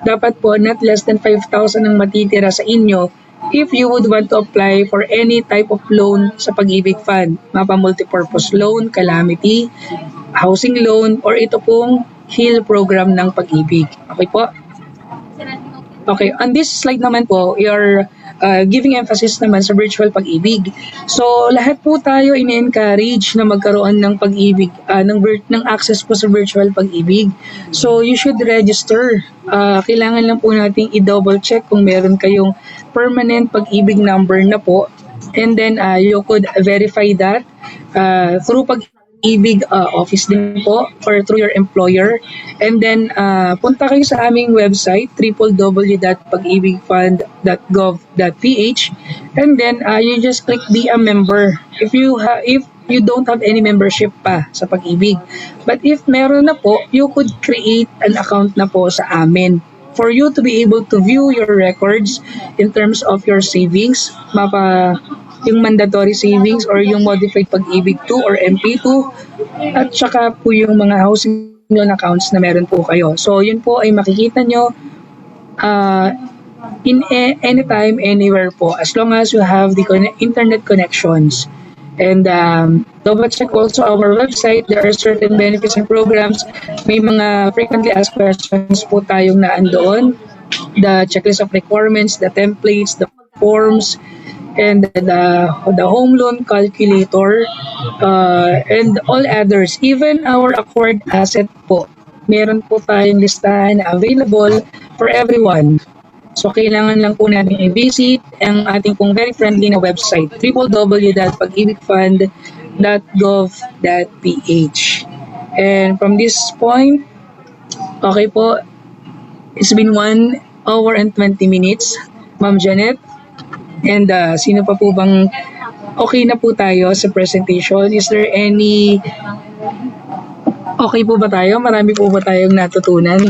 dapat po not less than 5,000 ang matitira sa inyo if you would want to apply for any type of loan sa Pag-ibig Fund. Mapa multipurpose loan, calamity, housing loan, or ito pong HEAL program ng Pag-ibig. Okay po? Okay, on this slide naman po, we are giving emphasis naman sa virtual Pag-ibig. So, lahat po tayo ini-encourage na magkaroon ng Pag-ibig, ng access po sa virtual Pag-ibig. So, you should register. Kailangan lang po nating i-double check kung meron kayong permanent Pag-ibig number na po. And then, you could verify that through Pag-ibig office din po or through your employer. And then, punta kayo sa aming website, www.pagibigfund.gov.ph, and then you just click be a member if you don't have any membership pa sa Pag-ibig. But if meron na po, you could create an account na po sa amin for you to be able to view your records in terms of your savings, yung mandatory savings or yung modified Pag-ibig 2 or MP2, at saka po yung mga housing loan accounts na meron po kayo. So, yun po ay makikita nyo anytime, anywhere po, as long as you have the internet connections. And double check also our website. There are certain benefits and programs. May mga frequently asked questions po tayong naandoon. The checklist of requirements, the templates, the forms, and the home loan calculator, and all others. Even our acquired asset po, meron po tayong listahan na available for everyone. So, kailangan lang po natin i-visit ang ating pong very friendly na website, www.pagibigfund.gov.ph. And from this point, okay po, it's been 1 hour and 20 minutes, Ma'am Janet. And sino pa po bang okay na po tayo sa presentation? Is there any okay po ba tayo? Marami po ba tayong natutunan?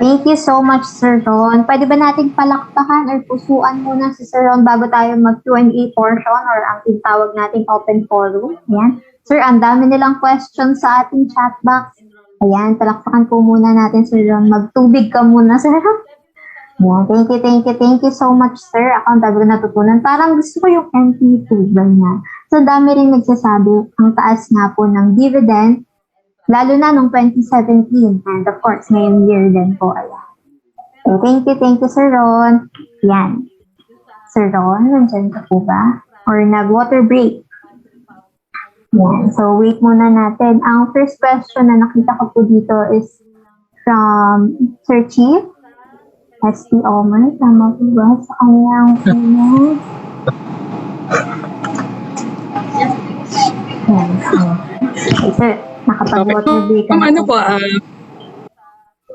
Thank you so much, Sir Ron. Pwede ba nating palakpakan or pusuan muna si Sir Ron bago tayo mag-Q&A portion or ang tinatawag nating open forum? Ayan. Sir, ang dami nilang questions sa ating chat box. Ayan, palakpakan po muna natin, Sir Ron. Magtubig ka muna, Sir Ron. Ayan, thank you so much, Sir. Ako ang dami ko natutunan. Parang gusto ko yung MP2, ganyan. So, dami rin nagsasabi, ang taas nga po ng dividend, lalo na nung 2017. And of course, ngayong year din po. Ayan. So, thank you, Sir Ron. Yan. Sir Ron, nandyan ka po ba? Or nag-water break? Yan. So, wait muna natin. Ang first question na nakita ko po dito is from Sir Chief. S.T. Omer. Tama po ba sa kanyang comment? Yan. Okay, sir. Nakapag-water break. Ma'am, ano po?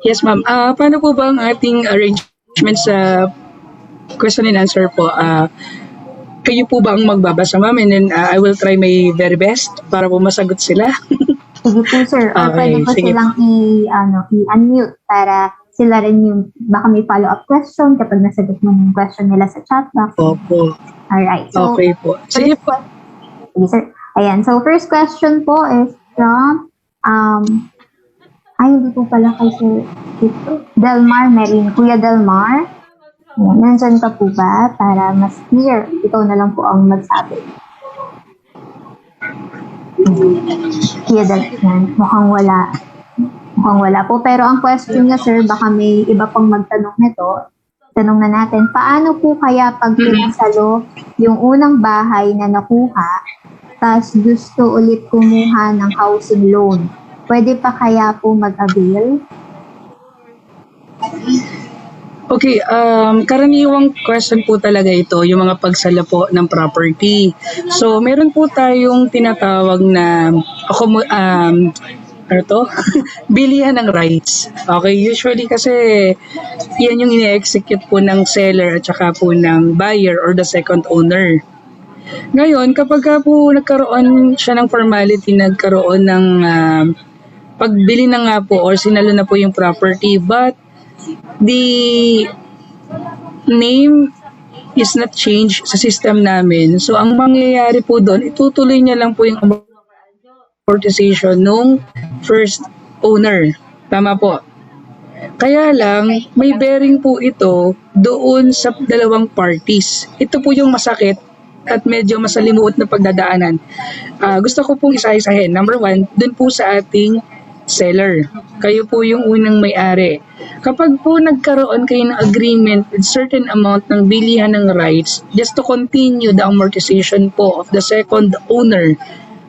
Yes, ma'am. Paano po ba ang ating arrangement sa question and answer po? Kayo po ba ang magbabasa, ma'am? And then I will try my very best para po masagot sila. Sige po, sir. Or pwede po silang i-unmute para sila rin yung baka may follow-up question kapag nasagot mo yung question nila sa chat box. Opo. Alright. So, okay po. Sige po. Sige, sir. Ayan. So, first question po is from, hindi po pala kay Sir Delmar Merin. Kuya Delmar, ayan, nandyan ka po ba para mas clear? Ikaw na lang po ang magsabi. Kuya Delmar, mukhang wala po. Pero ang question niya, sir, baka may iba pang magtanong nito. Tanong na natin, paano po kaya pag pinasalo yung unang bahay na nakuha, tapos gusto ulit kumuha ng housing loan? Pwede pa kaya po mag-avail? Okay, karaniwang question po talaga ito, yung mga pagsala po ng property. So, meron po tayong tinatawag na bilihan ng rights. Okay, usually kasi yan yung ine-execute po ng seller at saka po ng buyer or the second owner. Ngayon, kapag po nagkaroon siya ng formality, nagkaroon ng pagbili na nga po or sinalo na po yung property, but the name is not changed sa system namin. So, ang mangyayari po doon, itutuloy niya lang po yung amortization nung first owner. Tama po. Kaya lang, may bearing po ito doon sa dalawang parties. Ito po yung masakit at medyo masalimuot na pagdadaanan. Gusto ko pong isa-isahin. Number 1, dun po sa ating seller. Kayo po yung unang may-ari. Kapag po nagkaroon kayo ng agreement with certain amount ng bilihan ng rights just to continue the amortization po of the second owner,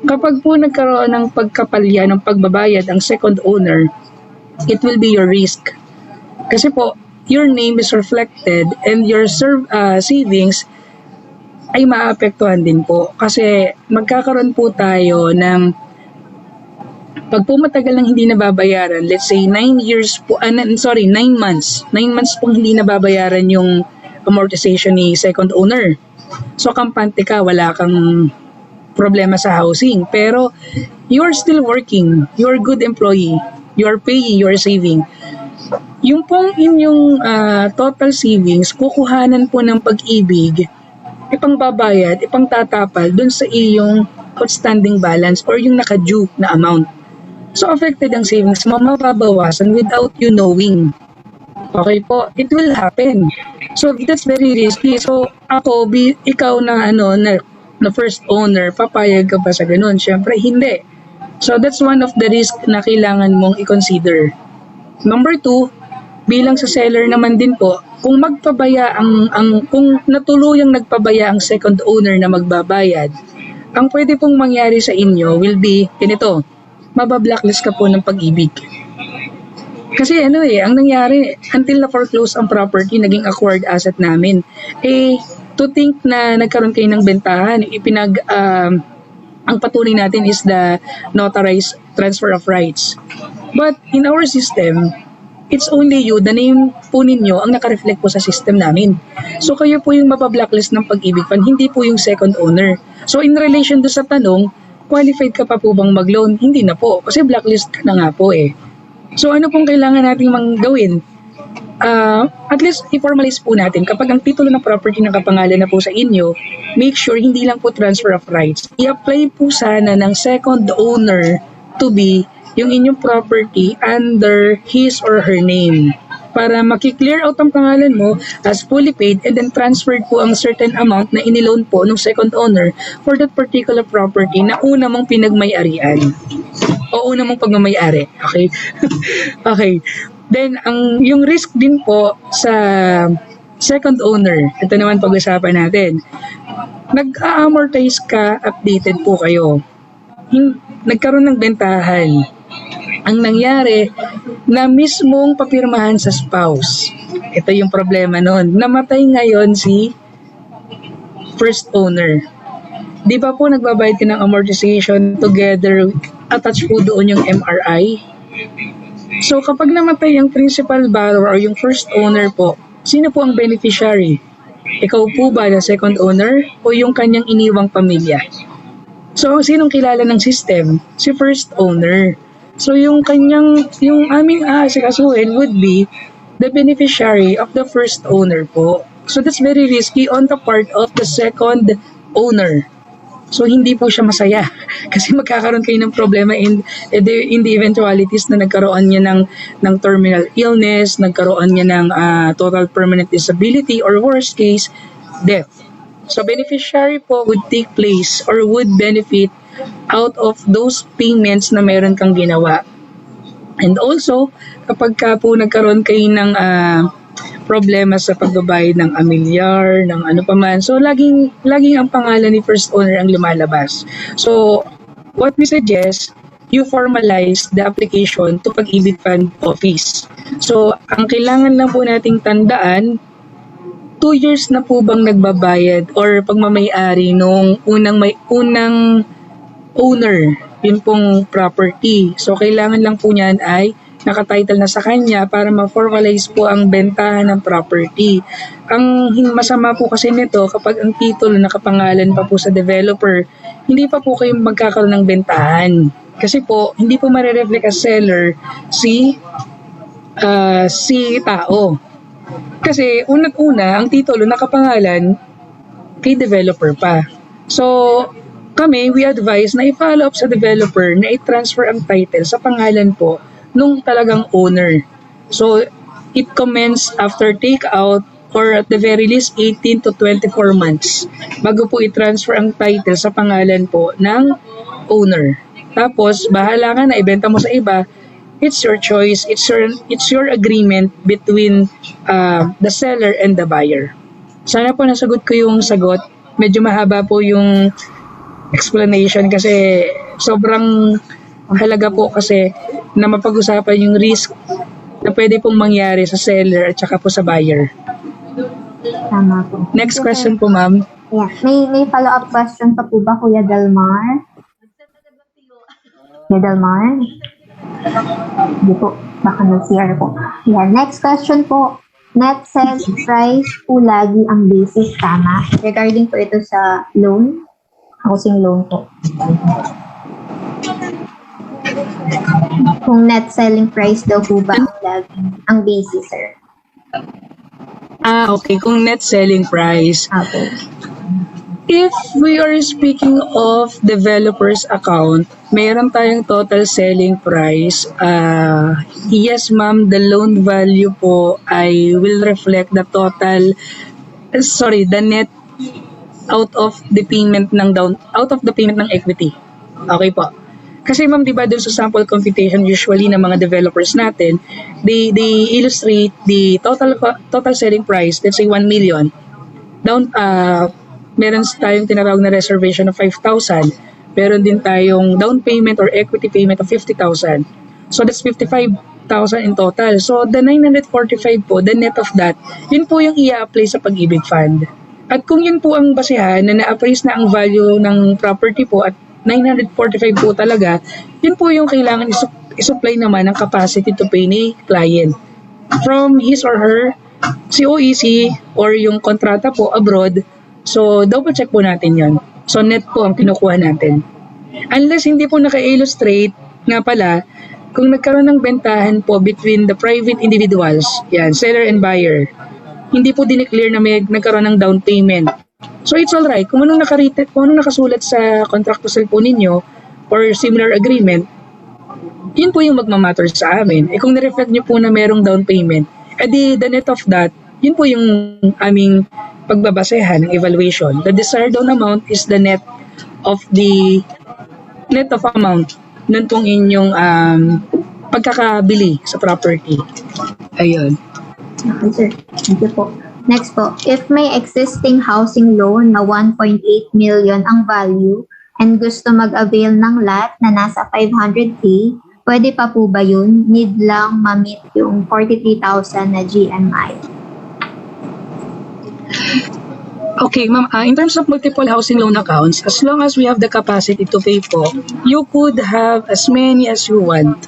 kapag po nagkaroon ng pagkapalya ng pagbabayad ang second owner, it will be your risk. Kasi po, your name is reflected and your savings ay maapektuhan din po. Kasi magkakaroon po tayo ng pag po matagal nang hindi nababayaran, let's say 9 months. 9 months pong hindi nababayaran yung amortization ni second owner. So, kampante ka, wala kang problema sa housing. Pero, you are still working. You are a good employee. You are paying, you are saving. Yung pong inyong total savings, kukuhanan po ng pag-ibig, ipangbabayad, ipangtatapal dun sa iyong outstanding balance or yung naka-due na amount. So, affected ang savings mo, mababawasan without you knowing. Okay po, it will happen. So, that's very risky. So, ako, ikaw na first owner, papayag ka ba sa ganun? Siyempre, hindi. So, that's one of the risk na kailangan mong i-consider. Number 2, bilang sa seller naman din po, kung magpabaya kung natuluyang nagpabaya ang second owner na magbabayad, ang pwede pong mangyari sa inyo will be ganito, mabablacklist ka po ng Pag-ibig. Kasi ang nangyari, until na foreclose ang property, naging acquired asset namin. To think na nagkaroon kayo ng bentahan, ang patuloy natin is the notarized transfer of rights. But in our system, it's only you, the name po ninyo ang nakareflect po sa system namin. So kayo po yung mapablacklist ng Pag-ibig Fund, hindi po yung second owner. So in relation do sa tanong, qualified ka pa po bang mag-loan? Hindi na po, kasi blacklist ka na nga po eh. So ano pong kailangan nating gawin? At least i-formalize po natin kapag ang titulo ng property nakapangalan na po sa inyo, make sure hindi lang po transfer of rights. I-apply po sana ng second owner to be yung inyong property under his or her name para makiklear out ang pangalan mo as fully paid and then transferred po ang certain amount na iniloan po ng second owner for that particular property na una mong pinagmay-arian o una mong pagmamay-ari. Okay? Okay. Then, yung risk din po sa second owner, ito naman pag-usapan natin. Nag-a-amortize ka, updated po kayo. Nagkaroon ng bentahan. Ang nangyari, na mismong papirmahan sa spouse. Ito yung problema noon. Namatay ngayon si first owner. Di ba po nagbabayad ka ng amortization together, attached po doon yung MRI? So kapag namatay ang principal borrower o yung first owner po, sino po ang beneficiary? Ikaw po ba na second owner o yung kanyang iniwang pamilya? So sinong kilala ng system? Si first owner. So yung aming aasikasuhin would be the beneficiary of the first owner po. So that's very risky on the part of the second owner. So hindi po siya masaya kasi magkakaroon kayo ng problema in the eventualities na nagkaroon niya ng terminal illness, nagkaroon niya ng total permanent disability or worst case, death. So beneficiary po would take place or would benefit out of those payments na meron kang ginawa. And also, kapag ka po nagkaroon kayo ng problema sa pagbabayad ng amilyar, ng ano pa man, so laging ang pangalan ni first owner ang lumalabas. So, what we suggest, you formalize the application to Pag-ibig Fund Office. So, ang kailangan lang po nating tandaan, 2 years na po bang nagbabayad or pagmamay-ari nung unang owner, yun pong property. So, kailangan lang po niyan ay nakatitle na sa kanya para ma-formalize po ang bentahan ng property. Ang masama po kasi nito, kapag ang titulo nakapangalan pa po sa developer, hindi pa po kayo magkakaroon ng bentahan. Kasi po, hindi po marireflect as seller si tao. Kasi unat-una, ang titulo nakapangalan kay developer pa. So, kami, we advise na i-follow up sa developer na i-transfer ang title sa pangalan po nung talagang owner. So, it commence after take-out or at the very least 18 to 24 months bago po i-transfer ang title sa pangalan po ng owner. Tapos, bahala ka na, ibenta mo sa iba, it's your choice, it's your agreement between the seller and the buyer. Sana po nasagot ko yung sagot. Medyo mahaba po yung explanation kasi sobrang halaga po kasi na mapag-usapan yung risk na pwede pong mangyari sa seller at saka po sa buyer. Tama po. Next question po, ma'am. Yeah. May follow-up question pa po ba, Kuya Delmar? Kuya Delmar? Hindi po. Baka nag-CR po. Yeah. Next question po. Net sales price po lagi ang basis, tama? Regarding po ito sa loan, housing loan po. Kung net selling price daw po ba ang basis, sir? Okay. Kung net selling price. Okay. If we are speaking of developer's account, meron tayong total selling price. Yes, ma'am, the loan value po ay will reflect the total, the net out of the payment ng equity. Okay po. Kasi ma'am, di ba dun sa sample computation usually ng mga developers natin, they illustrate the total selling price, let's say 1 million. Meron tayong tinatawag na reservation of 5,000. Meron din tayong down payment or equity payment of 50,000. So that's 55,000 in total. So the 945 po, the net of that, yun po yung i-apply sa Pag-ibig Fund. At kung yun po ang basehan na na-appraise na ang value ng property po at 945 po talaga, yun po yung kailangan isupply naman ng capacity to pay ni client. From his or her COEC or yung kontrata po abroad, so double check po natin yun. So net po ang kinukuha natin. Unless hindi po naka-illustrate nga pala, kung nagkaroon ng bentahan po between the private individuals, yan, seller and buyer, hindi po dineclare na may nagkaroon ng down payment. So it's alright. Kung anong nakasulat sa contract to sell po ninyo or similar agreement, yun po yung magmamatter sa amin. Kung na-reflect nyo po na merong down payment, the net of that, yun po yung aming pagbabasehan ng evaluation. The desired down amount is the net of amount nun pong inyong pagkakabili sa property. Ayun. Okay, sir. Thank you po. Next po, if may existing housing loan na 1.8 million ang value and gusto mag-avail ng lot na nasa 500K, pwede pa po ba yun? Need lang ma-meet yung 43,000 na GMI. Okay, ma'am, in terms of multiple housing loan accounts, as long as we have the capacity to pay po, you could have as many as you want.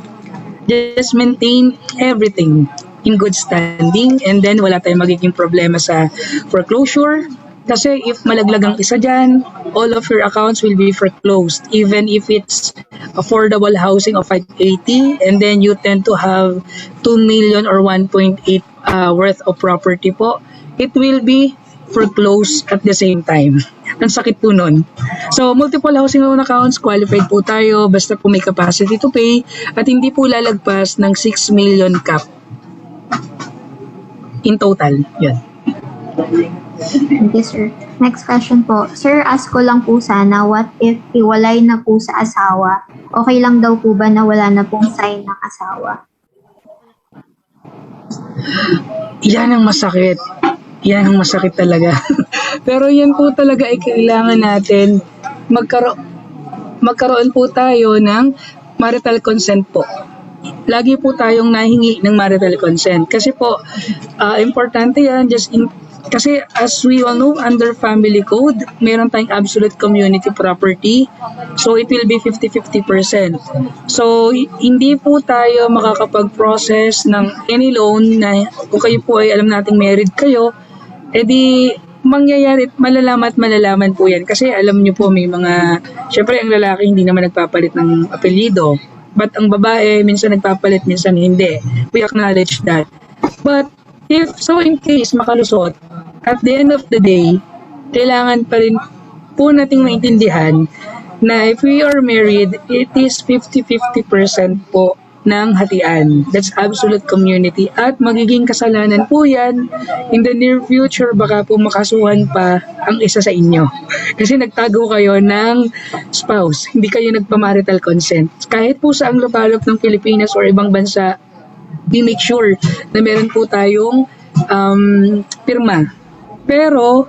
Just maintain everything in good standing and then wala tayong magiging problema sa foreclosure. Kasi if malaglag ang isa dyan, all of your accounts will be foreclosed. Even if it's affordable housing of 580 and then you tend to have 2 million or 1.8 worth of property po, it will be foreclosed at the same time. Ang sakit po nun. So, multiple housing loan accounts, qualified po tayo basta po may capacity to pay at hindi po lalagpas ng 6 million cap. In total, yun. Thank you, sir. Next question po. Sir, ask ko lang po sana, what if iwalay na po sa asawa? Okay lang daw po ba na wala na pong sign ng asawa? Yan ang masakit. Yan ang masakit talaga. Pero yan po talaga ay kailangan natin magkaroon po tayo ng marital consent po. Lagi po tayong nahingi ng marital consent. Kasi po, importante yan. Kasi as we all know, under family code, meron tayong absolute community property. So, it will be 50-50%. So, hindi po tayo makakapag-process ng any loan na kung kayo po ay alam nating married kayo, edi mangyayari, malalaman po yan. Kasi alam nyo po, may mga, syempre ang lalaki hindi naman nagpapalit ng apelyido. But ang babae, minsan nagpapalit, minsan hindi. We acknowledge that. But if so in case makalusot, at the end of the day, kailangan pa rin po nating maintindihan na if we are married, it is 50-50% po ng hatian. That's absolute community. At magiging kasalanan po yan. In the near future, baka po makasuhan pa ang isa sa inyo. Kasi nagtago kayo ng spouse. Hindi kayo nagpamarital consent. Kahit po sa ang lupalop ng Pilipinas or ibang bansa, we make sure na meron po tayong pirma. Pero,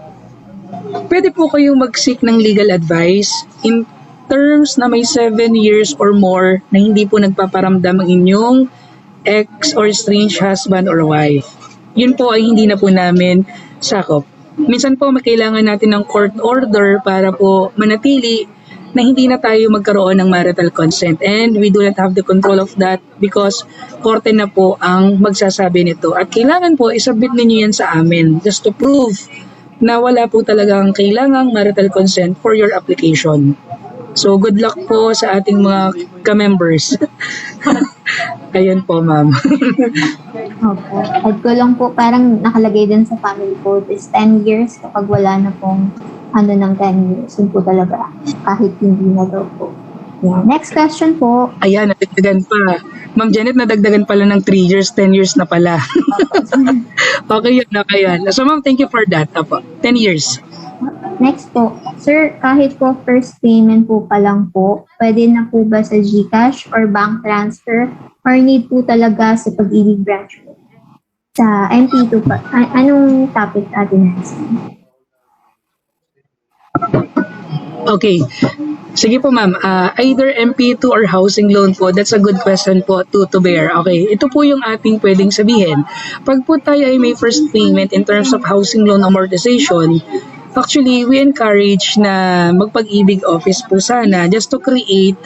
pwede po kayong mag-seek ng legal advice in terms na may 7 years or more na hindi po nagpaparamdam ang inyong ex or estranged husband or wife. Yun po ay hindi na po namin sakop. Minsan po makailangan natin ng court order para po manatili na hindi na tayo magkaroon ng marital consent and we do not have the control of that because korte na po ang magsasabi nito. At kailangan po isubmit ninyo yan sa amin just to prove na wala po talagang kailangang marital consent for your application. So, good luck po sa ating mga ka-members. Ayun po, ma'am. Opo. Add ko lang po, parang nakalagay din sa family code is 10 years kapag wala na pong ng 10 years. Yun po talaga. Kahit hindi na daw po. Yeah. Next question po. Ayan, nadagdagan pa. Ma'am Janet, nadagdagan pala ng 3 years, 10 years na pala. Okay yun, okay yan. So, ma'am, thank you for that. Apo. 10 years. Next po, sir, kahit po first payment po pa lang po, pwede na po ba sa GCash or bank transfer or need po talaga sa Pag-ibig branch po? Sa MP2 pa. Anong topic atin next? Okay. Sige po ma'am, either MP2 or housing loan po, that's a good question po to bear. Okay, ito po yung ating pwedeng sabihin. Pag po tayo ay may first payment in terms of housing loan amortization, actually, we encourage na magpag-ibig office po sana just to create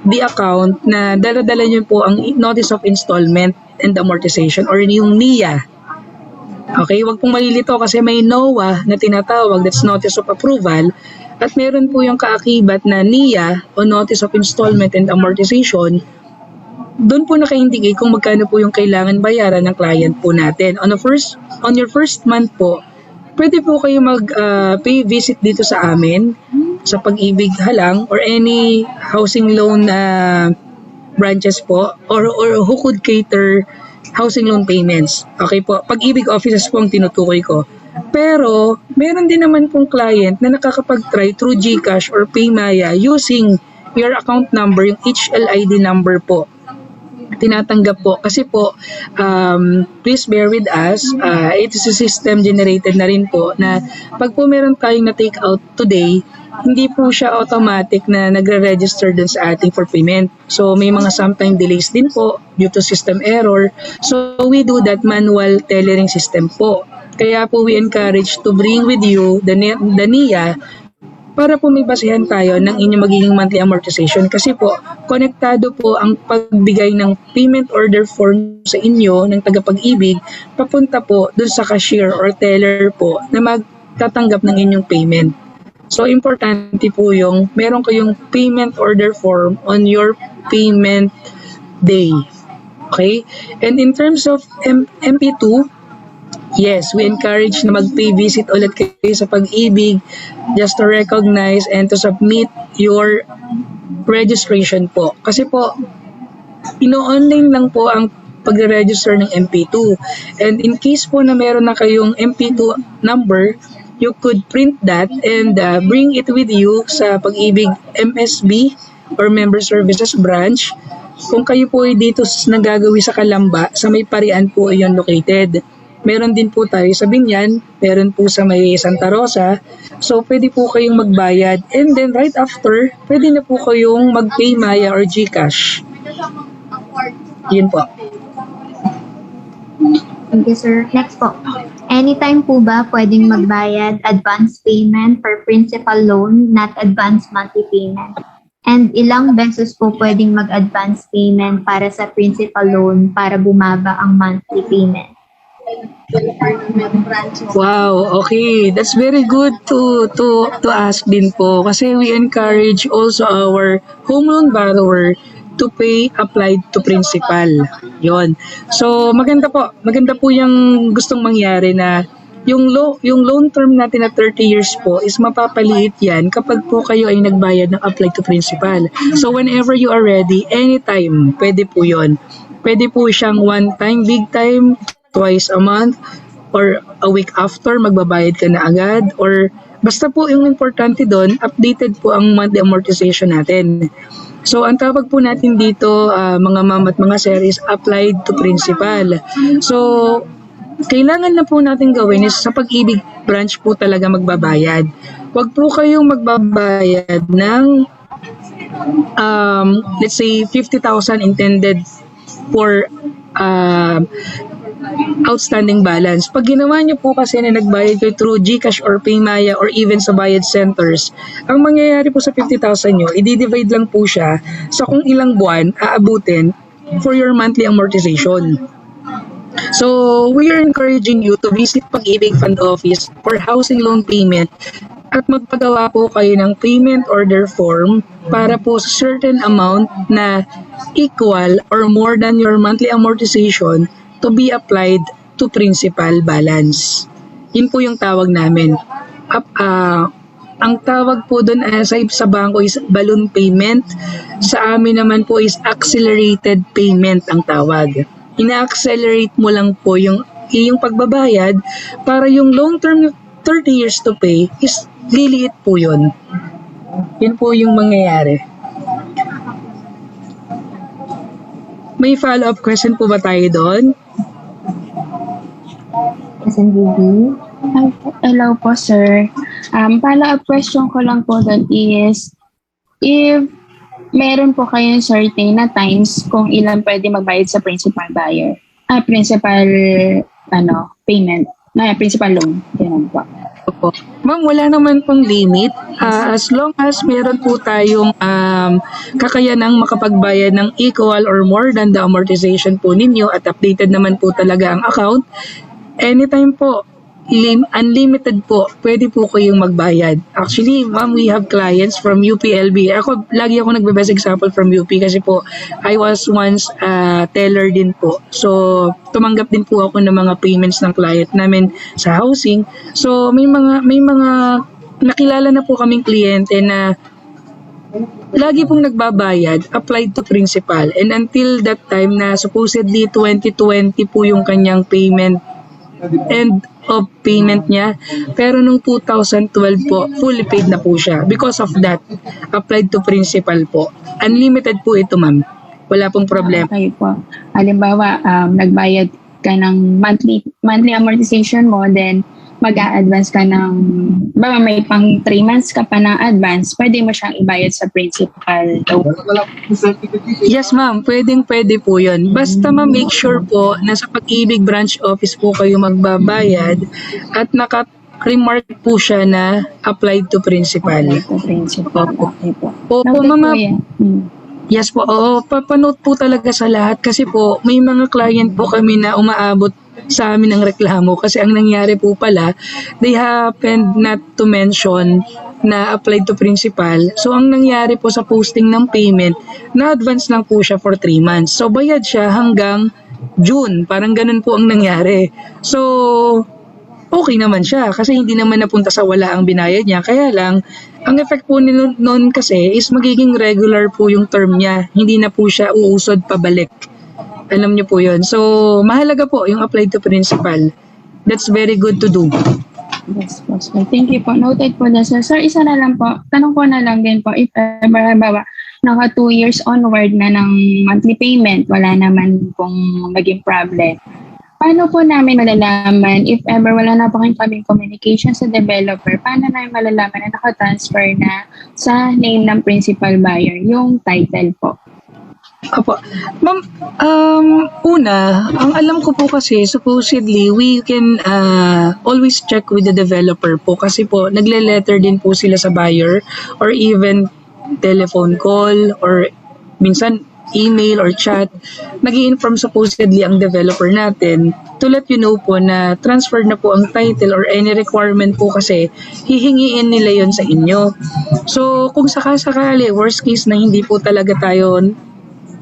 the account na dala-dala nyo po ang notice of installment and amortization or yung NIA. Okay, wag pong malilito kasi may NOA na tinatawag, that's notice of approval, at meron po yung kaakibat na NIA o notice of installment and amortization. Doon po naka-indicate kung magkano po yung kailangan bayaran ng client po natin. On your first month po, pwede po kayo mag-pay visit dito sa amin, sa Pag-ibig Halang or any housing loan branches po or who could cater housing loan payments. Okay po, Pag-ibig offices po ang tinutukoy ko. Pero, meron din naman pong client na nakakapag-try through GCash or Paymaya using your account number, yung HLID number po. Tinatanggap po. Kasi po, please bear with us, it is a system generated na rin po na pag po meron tayong na-take out today, hindi po siya automatic na nagre-register dun sa ating for payment. So, may mga sometime delays din po due to system error. So, we do that manual tellering system po. Kaya po we encourage to bring with you the NIA para po may basihan tayo ng inyong magiging monthly amortization. Kasi po, konektado po ang pagbigay ng payment order form sa inyo ng tagapag-ibig papunta po dun sa cashier or teller po na magtatanggap ng inyong payment. So, importante po yung meron kayong payment order form on your payment day. Okay? And in terms of MP2, yes, we encourage na mag-pay visit ulit kayo sa Pag-ibig just to recognize and to submit your registration po. Kasi po, ino-online lang po ang pag-register ng MP2. And in case po na meron na kayong MP2 number, you could print that and bring it with you sa Pag-ibig MSB or Member Services Branch. Kung kayo po ay dito nagagawi sa Calamba, sa may Parian po yon located. Meron din po tayo sa Binyan, meron po sa may Santa Rosa. So, pwede po kayong magbayad. And then, right after, pwede na po kayong mag-Paymaya or GCash. Yun po. Thank you, sir. Next po. Anytime po ba pwedeng magbayad advance payment for principal loan, not advance monthly payment? And ilang beses po pwedeng mag-advance payment para sa principal loan para bumaba ang monthly payment? Wow, okay. That's very good to ask din po kasi we encourage also our home loan borrower to pay applied to principal. Yon. So maganda po yung gustong mangyari na yung loan term natin na 30 years po is mapapaliit yan kapag po kayo ay nagbayad ng applied to principal. So whenever you are ready, anytime, pwede po yon. Pwede po siyang one time, big time, twice a month, or a week after, magbabayad ka na agad, or basta po yung importante doon, updated po ang monthly amortization natin. So, ang tawag po natin dito, mga ma'am at mga sir, is applied to principal. So, kailangan na po natin gawin is sa Pag-ibig branch po talaga magbabayad. Huwag po kayong magbabayad ng, let's say, 50,000 intended for outstanding balance. Pag ginawa nyo po kasi na nagbayad kayo through GCash or Paymaya or even sa bayad centers, ang mangyayari po sa 50,000 nyo, i-divide lang po siya sa kung ilang buwan aabutin for your monthly amortization. So, we are encouraging you to visit Pag-ibig Fund Office for housing loan payment at magpagawa po kayo ng payment order form para po sa certain amount na equal or more than your monthly amortization to be applied to principal balance. Yun po yung tawag namin. Ang tawag po doon sa bangko is balloon payment. Sa amin naman po is accelerated payment ang tawag. Ina-accelerate mo lang po yung pagbabayad para yung long term 30 years to pay is liliit po yun. Yun po yung mangyayari. May follow-up question po ba tayo doon? SNBB. Hello po, sir. Follow-up question ko lang po doon is, if meron po kayong certain na times kung ilan pwede magbayad sa principal buyer, principal payment, principal loan, ganun po. Opo. Ma'am, wala naman pong limit. As long as meron po tayong kakayanang makapagbayad ng equal or more than the amortization po ninyo at updated naman po talaga ang account, anytime po, unlimited po, pwede po kayong magbayad. Actually, ma'am, we have clients from UPLB. Lagi ako nagbe-best example from UP kasi po, I was once teller din po. So, tumanggap din po ako ng mga payments ng client namin sa housing. So, may mga nakilala na po kaming kliyente na lagi pong nagbabayad, applied to principal. And until that time na supposedly 2020 po yung kanyang payment end of payment niya. Pero nung 2012 po, fully paid na po siya. Because of that, applied to principal po. Unlimited po ito, ma'am. Wala pong problema. Okay po. Halimbawa, nagbayad ka ng monthly amortization mo, then mag-a-advance ka ng, may pang 3 months ka pa ng advance, pwede mo siyang ibayad sa principal. Yes, ma'am. Pwede po yun. Basta make sure po na sa Pag-ibig branch office po kayo magbabayad at naka-remark po siya na applied to principal. Sa principal. Okay po. Opo, Noted ma'am. po yan. Yes po, oo, papanood po talaga sa lahat kasi po may mga client po kami na umaabot sa amin ng reklamo kasi ang nangyari po pala, they happened not to mention na applied to principal. So ang nangyari po sa posting ng payment, na-advance lang po siya for 3 months. So bayad siya hanggang June, parang ganun po ang nangyari. So okay naman siya kasi hindi naman napunta sa wala ang binayad niya. Kaya lang, ang effect po noon kasi is magiging regular po yung term niya. Hindi na po siya uusod pabalik. Alam niyo po yun. So, mahalaga po yung applied to principal. That's very good to do. Yes po, sir. Thank you po. Noted po na, sir. Sir, isa na lang po. Tanong ko na lang din po, if ever, naka 2 years onward na ng monthly payment, wala naman pong maging problem. Paano po namin malalaman if ever wala na po kaming communication sa developer, paano namin malalaman na nakatransfer na sa name ng principal buyer, yung title po? Apo. Ma'am, una, ang alam ko po kasi, supposedly, we can always check with the developer po kasi po, nagle-letter din po sila sa buyer or even telephone call or minsan email or chat. Nag-i-inform supposedly ang developer natin to let you know po na transfer na po ang title or any requirement po kasi hihingiin nila yon sa inyo. So, kung sakasakali, worst case na hindi po talaga tayo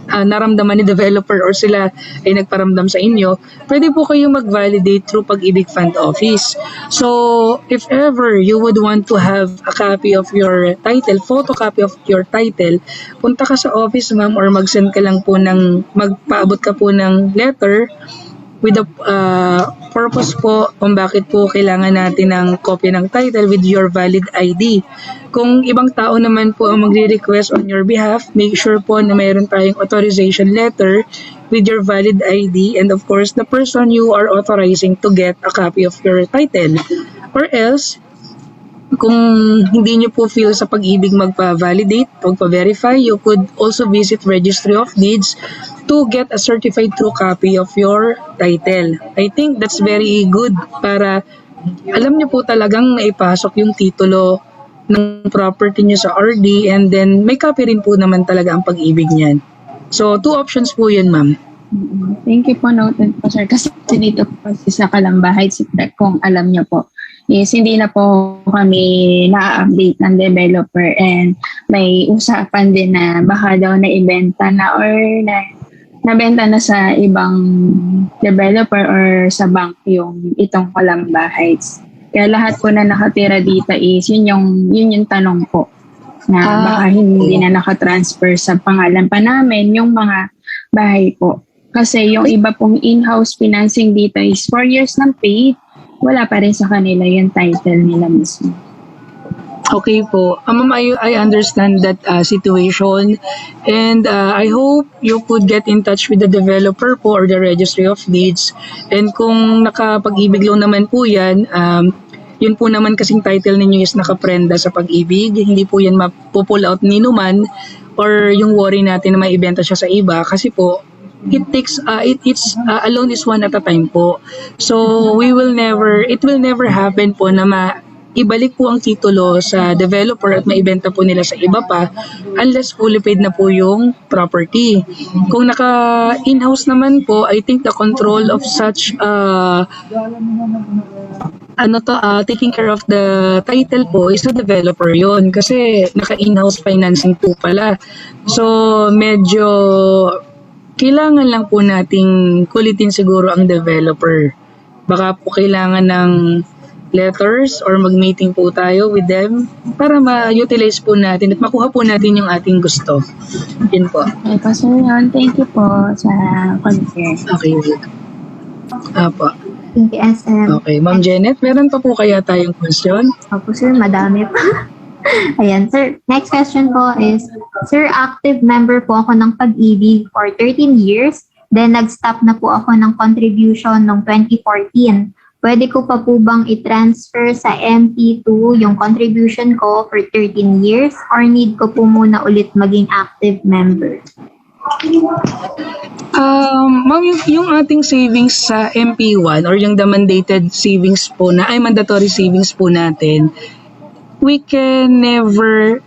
naramdaman ni developer or sila ay nagparamdam sa inyo, pwede po kayong mag-validate through Pag-ibig Fund Office. So, if ever you would want to have a copy of your title, photocopy of your title, punta ka sa office, ma'am, or mag-send ka lang po magpaabot ka po ng letter with the purpose po kung bakit po kailangan natin ng copy ng title with your valid ID. Kung ibang tao naman po ang magre-request on your behalf, make sure po na mayroon tayong authorization letter with your valid ID and of course the person you are authorizing to get a copy of your title. Or else, kung hindi nyo po feel sa Pag-ibig magpa-validate, magpa-verify, you could also visit Registry of Deeds to get a certified true copy of your title. I think that's very good para alam nyo po talagang naipasok yung titulo ng property nyo sa RD and then may copy rin po naman talaga ang Pag-ibig niyan. So, 2 options po yun, ma'am. Thank you po, noted po, sir. Kasi dito po sa Kalambahay, kung alam nyo po, is hindi na po kami na-update ng developer and may usapan din na baka daw na-ibenta na or nabenta na sa ibang developer or sa bank yung itong Kalambahay. Kaya lahat po na nakatira dito is yun yung tanong po na baka hindi na nakatransfer sa pangalan pa namin yung mga bahay po. Kasi yung iba pong in-house financing dito is 4 years ng paid wala pa rin sa kanila yung title nila mismo. Okay po. Ma'am, I understand that situation, and I hope you could get in touch with the developer po or the registry of deeds. And kung nakapag-ibig loan naman po yan, yun po naman kasing title ninyo is nakaprenda sa pag-ibig. Hindi po yan mapupull out ni numan or yung worry natin na may ibenta siya sa iba kasi po it takes a loan is one at a time po. So it will never happen po na ibalik po ang titulo sa developer at maibenta po nila sa iba pa unless fully paid na po yung property. Kung naka in-house naman po, I think the control of such taking care of the title po is the developer yon kasi naka in-house financing po pala. So medyo kailangan lang po nating kulitin siguro ang developer. Baka po kailangan ng letters or mag-meeting po tayo with them para ma-utilize po natin at makuha po natin yung ating gusto. Yun po. Okay po, Sir Ron. Thank you po sa concern. Okay. Apo. Thank you, SM. Okay. Ma'am Janet, meron pa po kaya tayong question? Opo, sir, madami pa. Ayan, sir. Next question po is, sir, active member po ako ng Pag-ibig for 13 years. Then, nag-stop na po ako ng contribution noong 2014. Pwede ko pa po bang i-transfer sa MP2 yung contribution ko for 13 years or need ko po muna ulit maging active member? Ma'am, yung ating savings sa MP1 or yung the mandated savings po mandatory savings po natin, we can never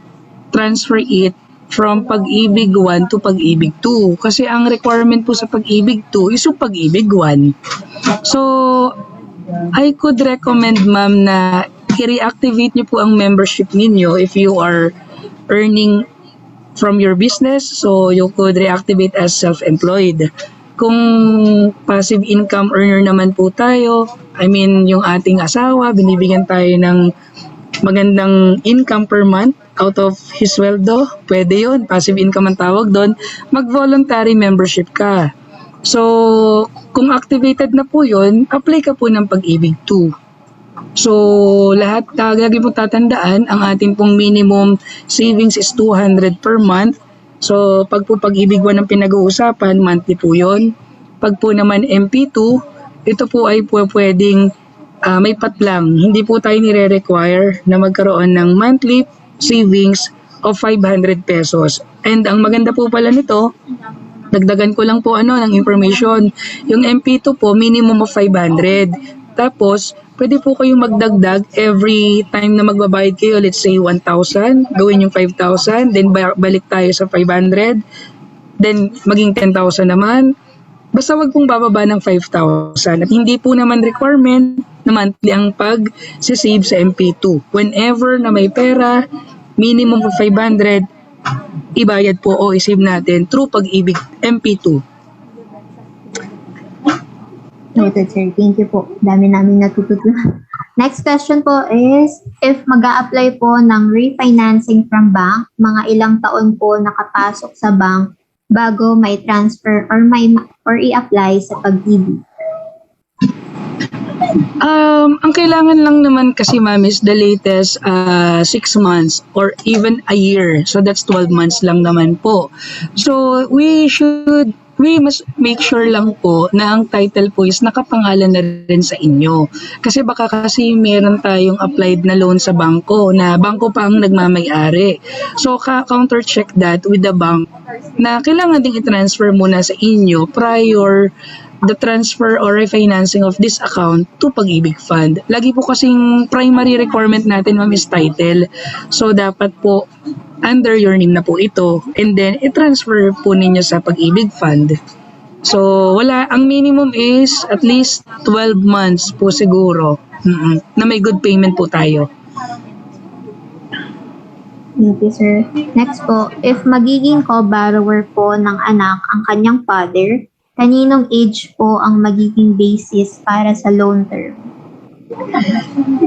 transfer it from Pag-ibig 1 to Pag-ibig 2. Kasi ang requirement po sa Pag-ibig 2 is yung Pag-ibig 1. So, I could recommend, ma'am, na i-reactivate niyo po ang membership ninyo if you are earning from your business. So, you could reactivate as self-employed. Kung passive income earner naman po tayo, I mean, yung ating asawa, binibigyan tayo ng magandang income per month out of his sweldo, pwede yun. Passive income ang tawag doon. Mag-voluntary membership ka. So, kung activated na po yun, apply ka po ng Pag-ibig 2. So, lahat, lagi po tatandaan, ang ating pong minimum savings is 200 per month. So, pag po Pag-ibig 1 ang pinag-uusapan, monthly po yun. Pag po naman MP2, ito po ay pwedeng may patlang. Hindi po tayo nire-require na magkaroon ng monthly savings of 500 pesos. And ang maganda po pala nito, dagdagan ko lang po ng information. Yung MP2 po, minimum of 500. Tapos, pwede po kayong magdagdag every time na magbabayad kayo, let's say 1,000, gawin yung 5,000, then balik tayo sa 500, then maging 10,000 naman. Basta wag pong bababa ng 5,000. At hindi po naman requirement na monthly ang pag-save sa MP2. Whenever na may pera, minimum of 500, ibayad po o isave natin through Pag-ibig MP2. Noted, sir. Thank you po. Dami namin natututunan. Next question po is, if mag-a-apply po ng refinancing from bank, mga ilang taon po nakapasok sa bank bago may transfer or i-apply sa Pag-ibig? Ang kailangan lang naman kasi, ma'am, is the latest 6 months or even a year. So that's 12 months lang naman po. So we must make sure lang po na ang title po is nakapangalan na rin sa inyo. Kasi baka kasi meron tayong applied na loan sa bangko na bangko pa ang nagmamay-ari. So counter check that with the bank na kailangan ding i-transfer muna sa inyo prior the transfer or refinancing of this account to Pag-ibig Fund. Lagi po kasing primary requirement natin, ma'am, is title. So, dapat po under your name na po ito and then i-transfer po ninyo sa Pag-ibig Fund. So, ang minimum is at least 12 months po siguro na may good payment po tayo. Thank you, sir. Next po, if magiging co-borrower po ng anak ang kanyang father, kaninong age po ang magiging basis para sa loan term?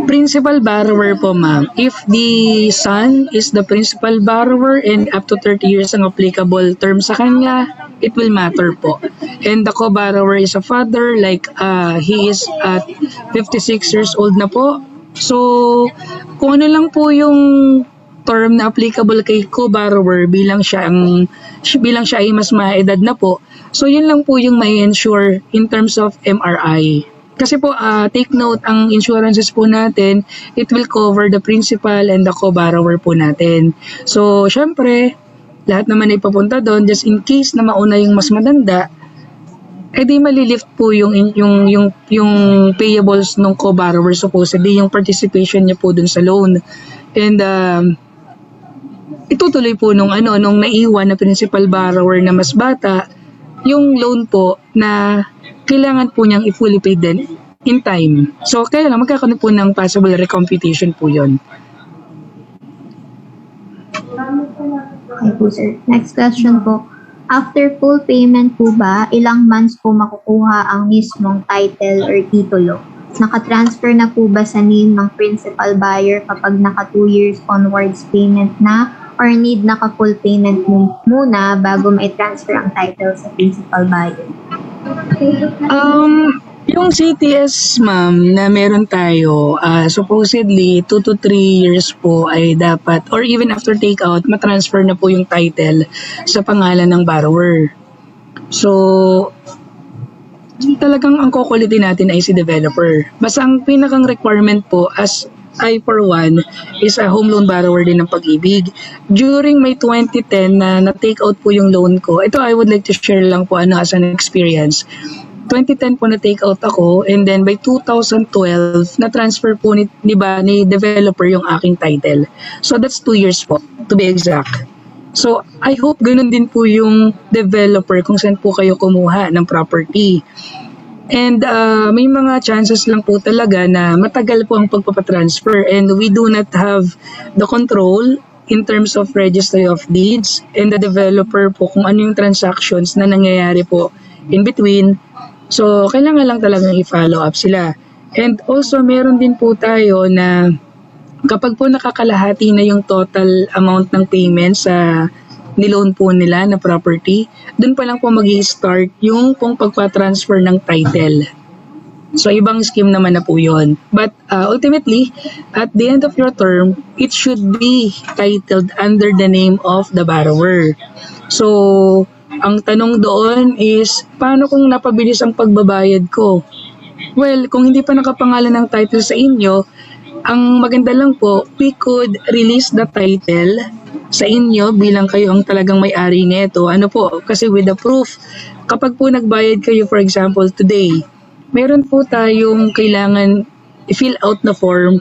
Principal borrower po, ma'am. If the son is the principal borrower and up to 30 years ang applicable term sa kanya, it will matter po. And the co-borrower is a father, like he is at 56 years old na po. So, kung ano lang po yung term na applicable kay co-borrower bilang siya ay mas maedad na po. So, yun lang po yung may ensure in terms of MRI. Kasi po, take note, ang insurances po natin, it will cover the principal and the co-borrower po natin. So, syempre, lahat naman ay papunta doon, just in case na mauna yung mas matanda, di malilift po yung payables ng co-borrower supposedly, yung participation niya po dun sa loan. And, itutuloy po nung naiwan na principal borrower na mas bata, yung loan po na kailangan po niyang i-fully paid din in time. So, kaya lang magkakaroon po ng possible recomputation po yon. Okay po, sir. Next question po. After full payment po ba, ilang months po makukuha ang mismong title or titulo? Naka-transfer na po ba sa name ng principal buyer kapag naka 2 years onwards payment na, or need naka-full payment muna bago mai-transfer ang title sa principal buyer? Yung CTS, ma'am, na meron tayo, supposedly 2 to 3 years po ay dapat, or even after takeout, matransfer na po yung title sa pangalan ng borrower. So, talagang ang kukulitin natin ay si developer. Basta ang pinakang requirement po as I for one is a home loan borrower din ng Pag-ibig. During May 2010 na na-take out po yung loan ko, ito I would like to share lang po as an experience. 2010 po na-take out ako, and then by 2012, na-transfer po ni developer yung aking title. So that's 2 years po, to be exact. So I hope ganun din po yung developer kung saan po kayo kumuha ng property. And may mga chances lang po talaga na matagal po ang pagpapatransfer, and we do not have the control in terms of registry of deeds and the developer po kung ano yung transactions na nangyayari po in between. So, kailangan lang talagang i-follow up sila. And also, meron din po tayo na kapag po nakakalahati na yung total amount ng payment sa niloan po nila na property, dun pa lang po mag-i-start yung pong pagpa-transfer ng title. So, ibang scheme naman na po yun. But ultimately, at the end of your term, it should be titled under the name of the borrower. So, ang tanong doon is, paano kung napabilis ang pagbabayad ko? Well, kung hindi pa nakapangalan ng title sa inyo, ang maganda lang po, we could release the title sa inyo bilang kayo ang talagang may-ari nito. Ano po? Kasi with the proof, kapag po nagbayad kayo, for example, today, meron po tayong kailangan i-fill out na form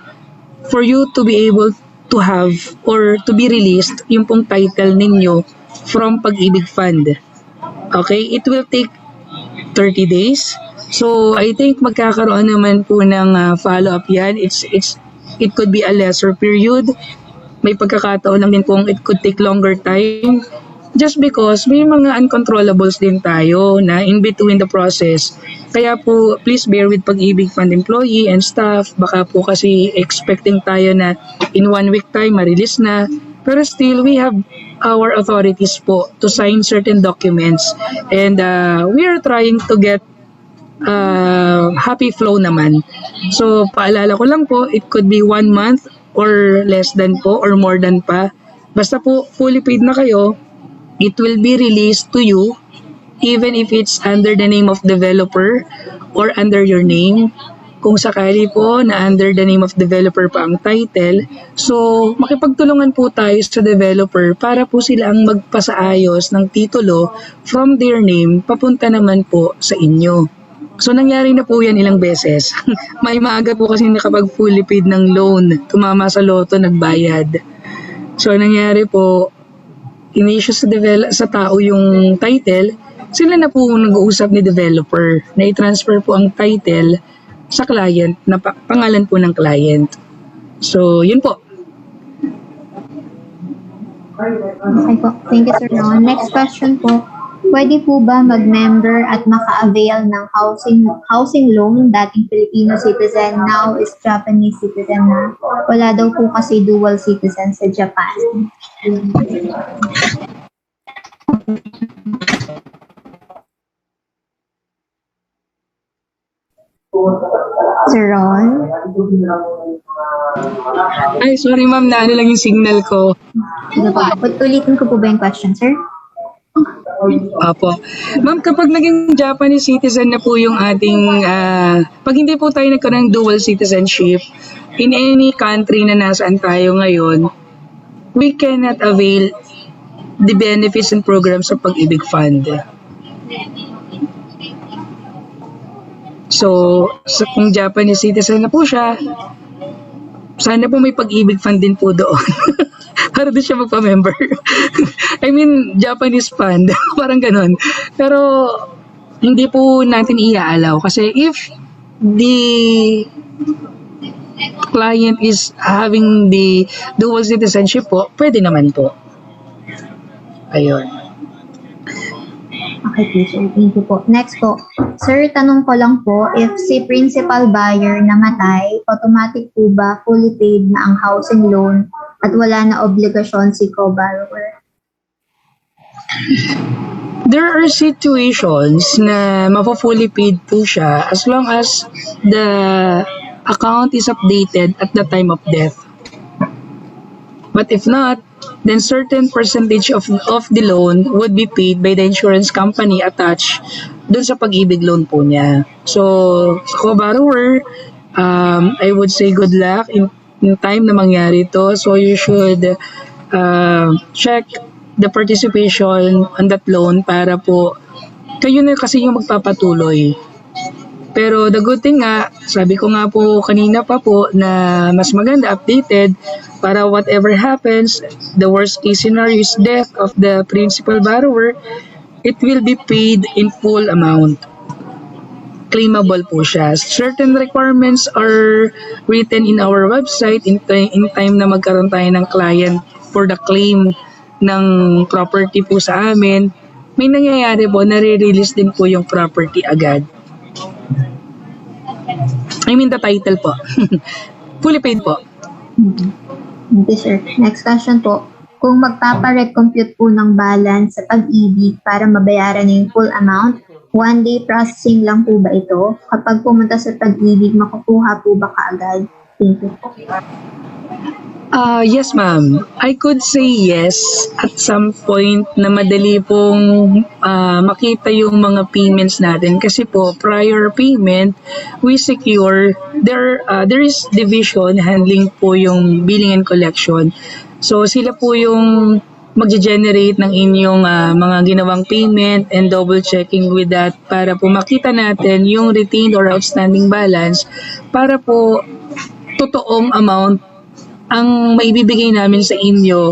for you to be able to have or to be released yung pong title ninyo from Pag-ibig Fund. Okay? It will take 30 days. So, I think magkakaroon naman po ng follow-up yan. It could be a lesser period. May pagkakataon lang din kung it could take longer time. Just because may mga uncontrollables din tayo na in between the process. Kaya po, please bear with Pag-ibig Fund employee and staff. Baka po kasi expecting tayo na in 1 week time, ma-release na. Pero still, we have our authorities po to sign certain documents. And we are trying to get happy flow naman. So, paalala ko lang po, it could be 1 month or less than po or more than pa. Basta po, fully paid na kayo, it will be released to you even if it's under the name of developer or under your name. Kung sakali po na under the name of developer pa ang title, so makipagtulungan po tayo sa developer para po sila ang magpasaayos ng titulo from their name papunta naman po sa inyo. So nangyari na po yan ilang beses. May maaga po kasi nakapag fully paid ng loan, tumama sa loto, nagbayad. So nangyari po, in-issue sa tao yung title, sila na po nag-uusap ni developer na i-transfer po ang title sa client na pangalan po ng client. So, yun po. Okay po. Thank you, Sir Ron. Next question po. Pwede po ba mag-member at maka-avail ng housing loan dating Filipino citizen, now is Japanese citizen na? Wala daw po kasi dual citizen sa Japan. Sir Ron? Ay, sorry ma'am, na ano lang yung signal ko. Ano po? Ulitin ko po ba yung question, sir? Apo. Ma'am, kapag naging Japanese citizen na po yung ating, pag hindi po tayo nagkaroon ng dual citizenship, in any country na nasaan tayo ngayon, we cannot avail the benefits and programs sa Pag-ibig Fund. So, kung Japanese citizen na po siya, sana po may Pag-ibig Fund din po doon. Para doon siya magpa-member. I mean, Japanese fund. Parang ganon. Pero, hindi po natin iaalaw. Kasi if the client is having the dual citizenship po, pwede naman po. Ayun. Okay po, sir. Thank you po. Next po. Sir, tanong ko lang po, if si principal buyer namatay, automatic po ba fully paid na ang housing loan at wala na obligasyon si co-borrower? There are situations na mapo-fully paid po siya as long as the account is updated at the time of death. But if not, then certain percentage of the loan would be paid by the insurance company attached dun sa Pag-ibig loan po niya. So, sa co-borrower, I would say good luck in time na mangyari to. So, you should check the participation on that loan para po kayo na kasi yung magpapatuloy. Pero the good thing nga, sabi ko nga po kanina pa po na mas maganda updated para whatever happens, the worst case scenario is death of the principal borrower, it will be paid in full amount. Claimable po siya. Certain requirements are written in our website in time na magkaroon tayo ng client for the claim ng property po sa amin. May nangyayari po, nare-release din po yung property agad. I mean the title po. Fully paid po. Okay, sir. Next question po. Kung magpapa-recompute po ng balance sa Pag-ibig para mabayaran na yung full amount, one day processing lang po ba ito? Kapag pumunta sa Pag-ibig, makukuha po ba kaagad? Thank you. Yes ma'am. I could say yes at some point na madali pong makita yung mga payments natin kasi po prior payment we secure there is division handling po yung billing and collection. So sila po yung magge-generate ng inyong mga ginawang payment and double checking with that para po makita natin yung retained or outstanding balance para po totoong amount ang maibibigay namin sa inyo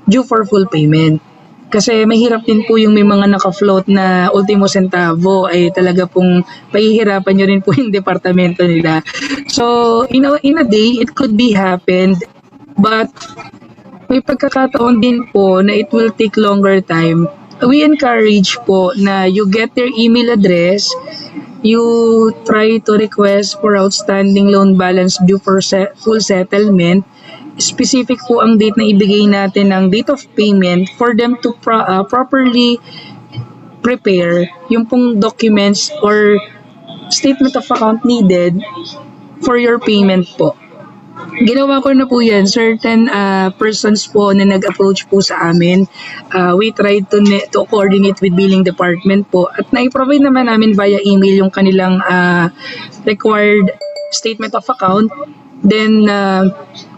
due for full payment. Kasi mahirap din po yung may mga naka-float na ultimo centavo ay talaga pong pahihirapan nyo rin po yung departamento nila. So, in a day, it could be happened, but may pagkakataon din po na it will take longer time. We encourage po na you get their email address, you try to request for outstanding loan balance due for full settlement. Specific po ang date na ibigay natin ng date of payment for them to properly prepare yung pong documents or statement of account needed for your payment po. Ginawa ko na po yan. Certain persons po na nag-approach po sa amin, we tried to coordinate with billing department po at na-provide naman namin via email yung kanilang required statement of account. Then,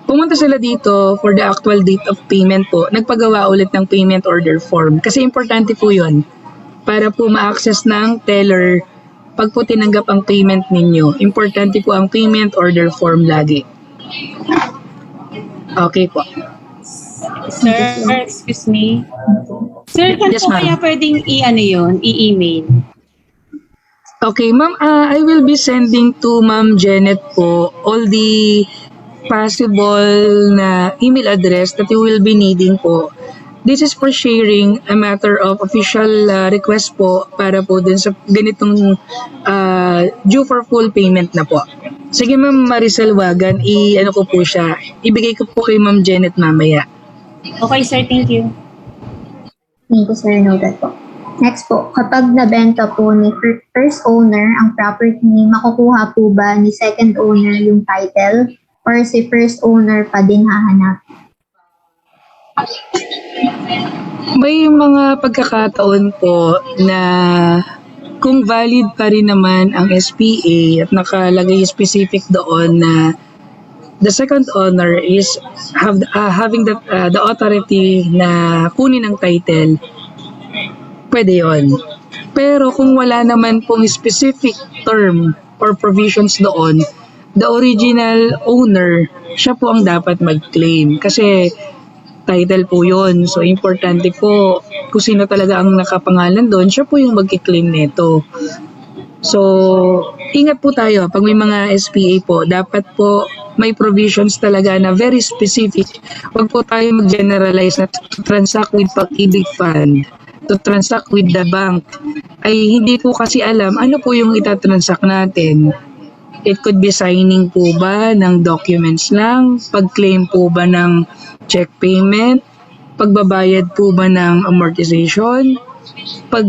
pumunta sila dito for the actual date of payment po. Nagpagawa ulit ng payment order form. Kasi importante po yun para po ma-access ng teller pag po tinanggap ang payment ninyo. Importante po ang payment order form lagi. Okay po. Sir, excuse me. Sir, kan Yes, po ma'am. kaya pwedeng i-email? Okay, ma'am, I will be sending to Ma'am Janet po all the possible na email address that you will be needing po. this is for sharing a matter of official request po para po dun sa ganitong due for full payment na po. Sige Ma'am Maricel Wagan, ano ko po siya, ibigay ko po kay Ma'am Janet mamaya. Okay, sir. Thank you. Thank you, sir. Noted po. Next po, kapag nabenta po ni first owner ang property, makukuha po ba ni second owner yung title or si first owner pa din hahanap? May mga pagkakataon po na kung valid pa rin naman ang SPA at nakalagay specific doon na the second owner is having the authority na kunin ang title, pwede yon. Pero kung wala naman pong specific term or provisions doon, the original owner, siya po ang dapat mag-claim. Kasi title po yon. So, importante po kung sino talaga ang nakapangalan doon, siya po yung mag-claim nito. So, ingat po tayo. Pag may mga SPA po, dapat po may provisions talaga na very specific. Huwag po tayo mag-generalize na to transact with Pag-ibig Fund, to transact with the bank. Ay hindi po kasi alam ano po yung itatransact natin. It could be signing po ba ng documents lang, pag-claim po ba ng check payment, pagbabayad po ba ng amortization, pag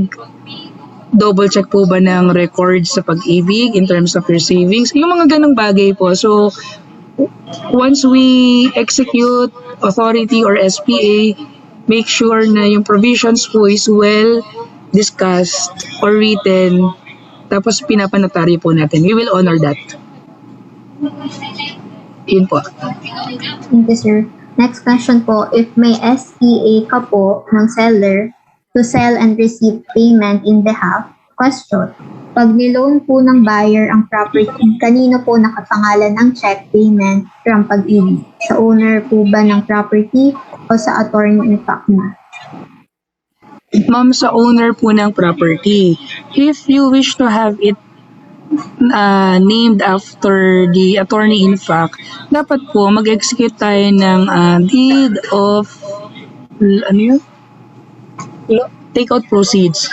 double check po ba ng records sa Pag-ibig in terms of your savings, yung mga ganong bagay po. So, once we execute authority or SPA, make sure na yung provisions po is well discussed or written, tapos pinapanotaryo po natin. We will honor that. Yun po. Thank you, sir. Next question po, if may SPA ka po ng seller to sell and receive payment in behalf, question, pag niloan po ng buyer ang property, kanino po nakapangalan ng check payment from Pag-ibig? Sa owner po ba ng property o sa attorney in fact na? Ma'am, sa owner po ng property. If you wish to have it named after the attorney in fact, dapat po mag-execute tayo ng deed of take-out proceeds.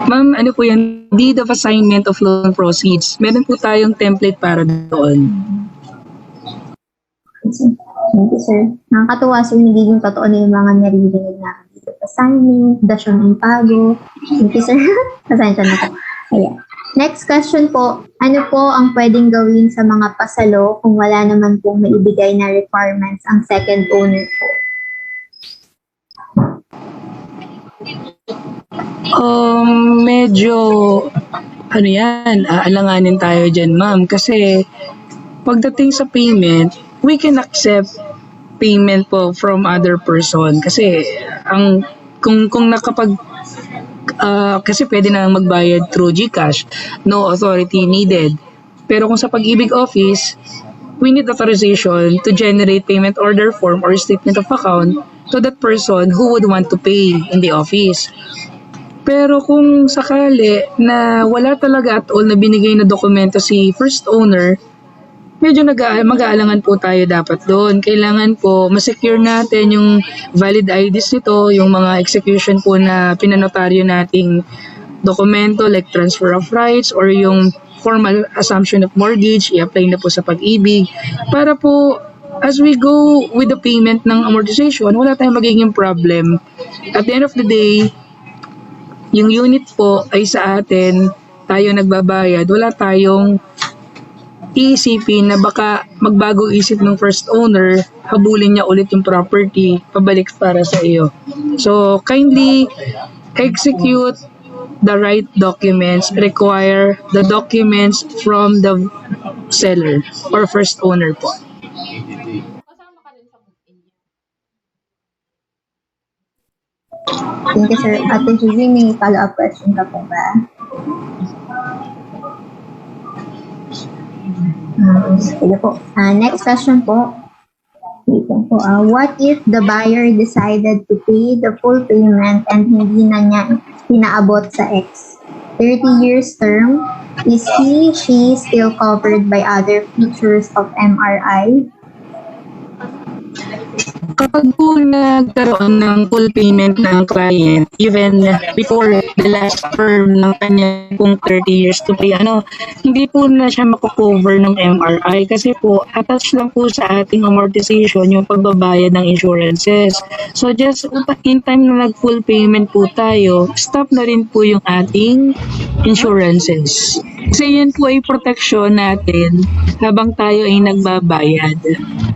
Ma'am, ano po yan? Deed of assignment of loan proceeds. Meron po tayong template para doon. Thank you, sir. Nakakatuwa, sir, nagiging totoo na yung mga naririnig na dito. Assignment, dasyon ng pago. Thank you, sir. Pasensya na po. Ayan. Next question po, ano po ang pwedeng gawin sa mga pasalo kung wala naman pong maibigay na requirements ang second owner po? Medyo, alanganin tayo dyan, ma'am. Kasi, pagdating sa payment, we can accept payment po from other person. Kasi, kung nakapag, kasi pwede na magbayad through GCash, no authority needed. Pero kung sa Pag-ibig office, we need authorization to generate payment order form or statement of account to that person who would want to pay in the office. Pero kung sakali na wala talaga at all na binigay na dokumento si first owner, medyo mag-aalangan po tayo dapat doon. Kailangan po ma-secure natin yung valid IDs nito, yung mga execution po na pinanotaryo nating dokumento like transfer of rights or yung formal assumption of mortgage, i-apply na po sa Pag-ibig. Para po, as we go with the payment ng amortization, wala tayong magiging problem. At the end of the day, yung unit po ay sa atin, tayo nagbabayad, wala tayong iisipin na baka magbago isip ng first owner, habulin niya ulit yung property, pabalik para sa iyo. So, kindly execute the right documents, require the documents from the seller or first owner po. Thank you, sir. Ate Julie, may follow-up question ka po ba? Sige po. Next question po. What if the buyer decided to pay the full payment and hindi na niya pinaabot sa X? 30 years term, Is she still covered by other features of MRI? Kapag po nagkaroon ng full payment ng client, even before the last term ng kanya pong 30 years to pay, hindi po na siya makukover ng MRI kasi po attached lang po sa ating amortization yung pagbabayad ng insurances. So just in time na nag full payment po tayo, stop na rin po yung ating insurances. Kasi yan po ay protection natin habang tayo ay nagbabayad.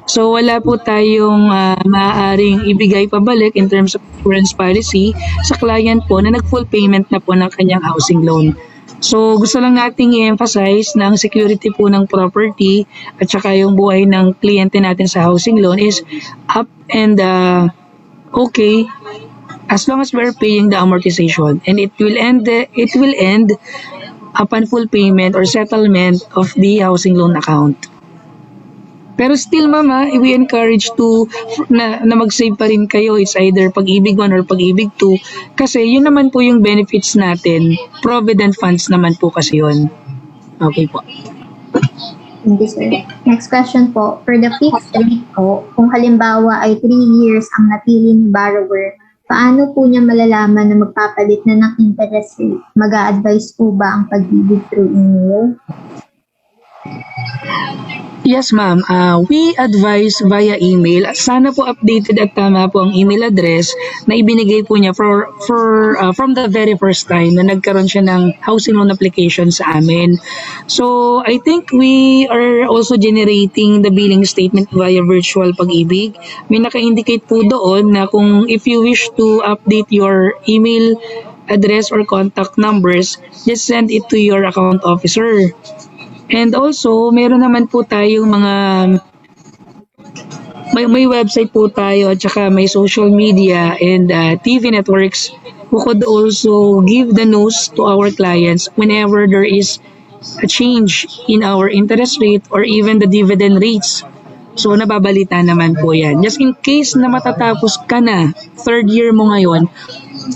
So wala po tayong maaaring ibigay pabalik in terms of insurance policy sa client po na nag-full payment na po ng kanyang housing loan. So gusto lang nating i-emphasize na ang security po ng property at saka yung buhay ng kliyente natin sa housing loan is up and okay as long as we're paying the amortization, and it will end upon full payment or settlement of the housing loan account. Pero still, mama, we encourage na mag-save pa rin kayo. It's either Pag-ibig 1 or Pag-ibig 2. Kasi yun naman po yung benefits natin. Provident funds naman po kasi yun. Okay po. Thank you, sir. Next question po. For the fixed rate po, kung halimbawa ay 3 years ang napili ni borrower, paano po niya malalaman na magpapalit na ng interest rate? Mag-a-advise po ba ang Pag-ibig through email? Yes, ma'am. We advise via email. Sana po updated at tama po ang email address na ibinigay po niya from the very first time na nagkaroon siya ng housing loan application sa amin. So, I think we are also generating the billing statement via virtual Pag-ibig. May naka-indicate po doon na kung if you wish to update your email address or contact numbers, just send it to your account officer. And also, meron naman po tayong may website po tayo at saka may social media and TV networks who could also give the news to our clients whenever there is a change in our interest rate or even the dividend rates. So, nababalita naman po yan. Just in case na matatapos ka na, third year mo ngayon,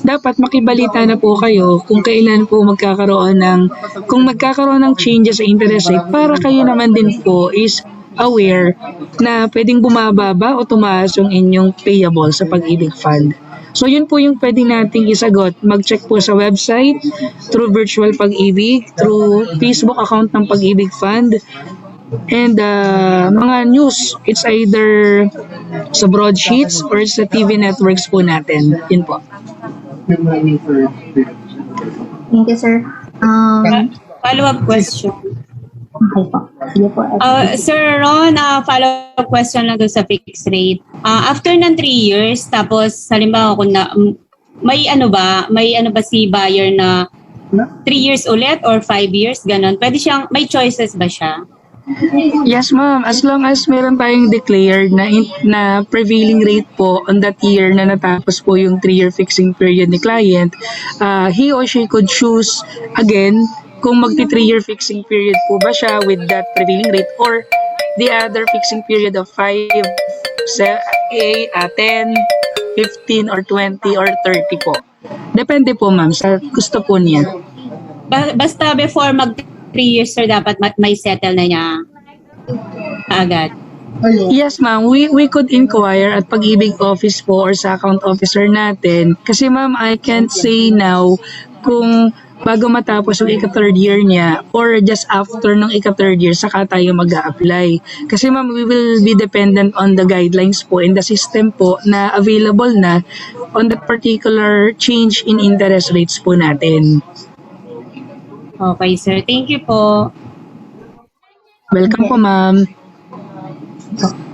dapat makibalita na po kayo kung kailan po magkakaroon ng changes sa interest rate para kayo naman din po is aware na pwedeng bumababa o tumaas yung inyong payable sa Pag-ibig Fund. So yun po yung pwedeng nating isagot. Mag-check po sa website, through virtual Pag-ibig, through Facebook account ng Pag-ibig Fund, and mga news, it's either sa broadsheets or sa TV networks po natin. Yun po. Thank you, sir. Follow-up question. Okay po. Sige po. Sir Ron, follow-up question lang doon sa fixed rate. After ng 3 years, tapos halimbawa kung may ano ba si buyer na 3 years ulit or 5 years, ganun. Pwede siyang, may choices ba siya? Yes, ma'am. As long as meron tayong declared na prevailing rate po on that year na natapos po yung 3-year fixing period ni client, he or she could choose again kung magti 3-year fixing period po ba siya with that prevailing rate or the other fixing period of 5, 10, 15, or 20, or 30 po. Depende po, ma'am, sa gusto po niya. Basta before mag 3 years, sir, dapat may settle na niya agad. Yes, ma'am. We could inquire at Pag-ibig office po or sa account officer natin. Kasi, ma'am, I can't say now kung bago matapos yung ika-third year niya or just after ng ika-third year, saka tayo mag-a-apply. Kasi, ma'am, we will be dependent on the guidelines po and the system po na available na on that particular change in interest rates po natin. Okay, sir. Thank you po. Welcome po, ma'am.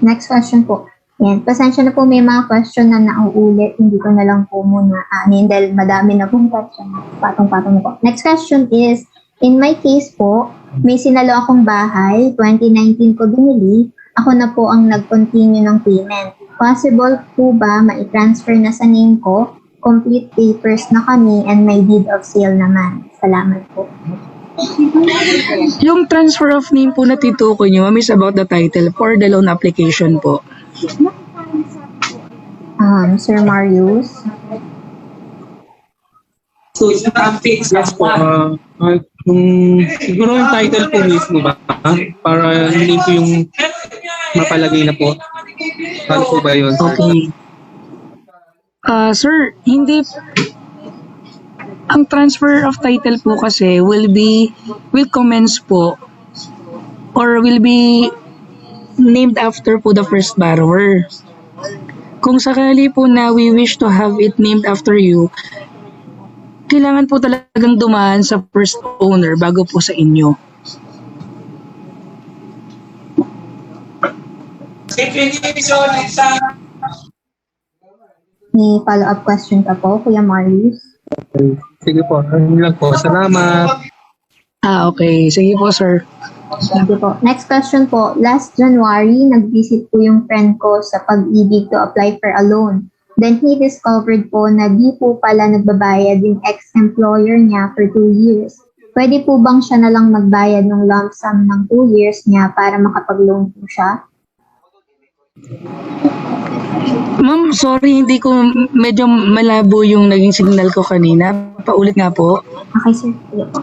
Next question po. Yan. Pasensya na po, may mga question na nauulit. Hindi ko na lang po muna dahil madami na pong question. Patong-patong na po. Next question is, in my case po, may sinalo akong bahay. 2019 ko binili. Ako na po ang nag-continue ng payment. Possible po ba ma-transfer na sa name ko? Complete papers na kami and may deed of sale naman. Salamat po. Yung transfer of name po na titukoy nyo, ma'am, is about the title for the loan application po. Sir Marius? Yes po. Siguro yung title po mismo ba? Para hindi po yung mapalagay na po. Paano po ba yun, sir? Okay. Sir, hindi ang transfer of title po kasi will commence po or will be named after po the first borrower. Kung sakali po na we wish to have it named after you, kailangan po talagang dumaan sa first owner bago po sa inyo. May follow-up question ka po, Kuya Marius? Okay. Sige po. Ano lang po. Salamat. Okay. Sige po, sir. Thank you po. Next question po. Last January, nag-visit po yung friend ko sa Pag-ibig to apply for a loan. Then he discovered po na di po pala nagbabayad yung ex-employer niya for 2 years. Pwede po bang siya na lang magbayad ng lump sum ng 2 years niya para makapag-loan po siya? Ma'am, sorry, hindi ko medyo malabo yung naging signal ko kanina. Paulit nga po. Okay, sir. Sige po.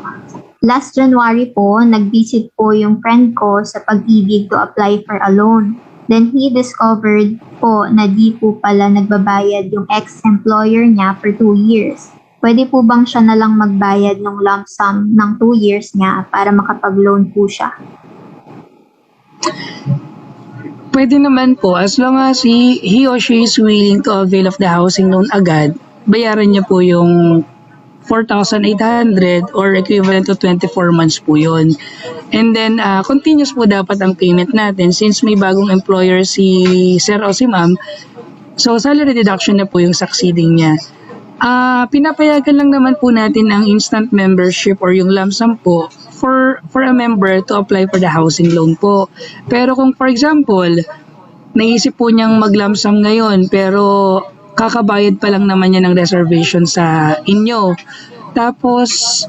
Last January po, nag-visit po yung friend ko sa Pag-ibig to apply for a loan. Then he discovered po na di po pala nagbabayad yung ex-employer niya for 2 years. Pwede po bang siya na lang magbayad ng lump sum ng 2 years niya para makapag-loan po siya? Pwede naman po, as long as he or she is willing to avail of the housing loan agad, bayaran niya po yung 4,800 or equivalent to 24 months po yun. And then, continuous po dapat ang payment natin since may bagong employer si sir o si ma'am. So, salary deduction na po yung succeeding niya. Pinapayagan lang naman po natin ang instant membership or yung lump sum po for a member to apply for the housing loan po. Pero kung for example, naisip po niyang mag-lump sum ngayon pero kakabayad pa lang naman niya ng reservation sa inyo. Tapos,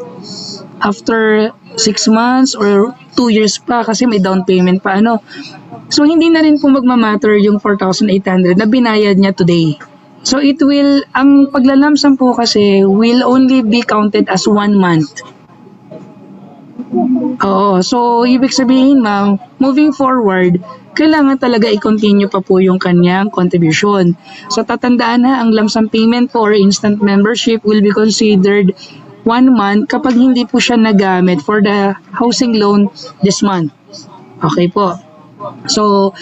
after 6 months or 2 years pa kasi may down payment pa So, hindi na rin po magmamatter yung 4,800 na binayad niya today. So, ang paglalamsam po kasi will only be counted as 1 month. Oo, so ibig sabihin ma'am, moving forward, kailangan talaga i-continue pa po yung kanyang contribution. So tatandaan na ang lump sum payment po or instant membership will be considered 1 month kapag hindi po siya nagamit for the housing loan this month. Okay po. So,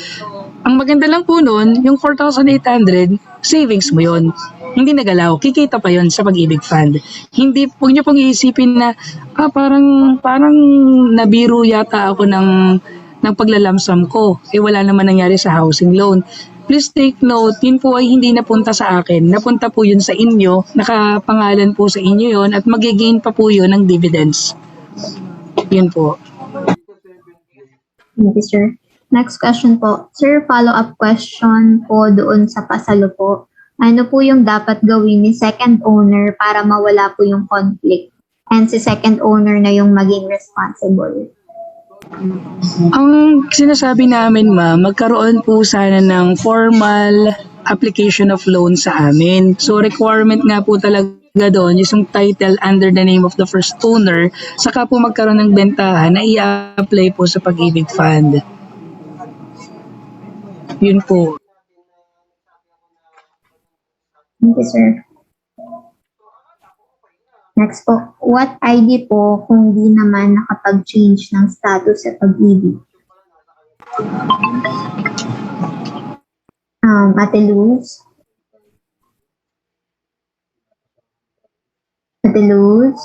ang maganda lang po nun, yung 4,800, savings mo yun. Hindi nagalaw, kikita pa yon sa Pag-ibig Fund. Hindi, huwag niyo pong iisipin na, parang nabiro yata ako ng paglalamsam ko. Wala naman nangyari sa housing loan. Please take note, yun po ay hindi napunta sa akin. Napunta po yun sa inyo, nakapangalan po sa inyo yun, at magigain pa po yun ng dividends. Yun po. Thank you, sir. Next question po. Sir, follow-up question po doon sa pasalo po. Ano po yung dapat gawin ni second owner para mawala po yung conflict? And si second owner na yung maging responsible. Ang sinasabi namin ma'am, magkaroon po sana ng formal application of loan sa amin. So requirement nga po talaga doon yung title under the name of the first owner, saka po magkaroon ng bentahan na i-apply po sa Pag-ibig Fund. Yun po. Thank you, sir. Next po, what ID po kung di naman nakapag-change ng status sa Pag-ibig? Ate Luz? Ate Luz?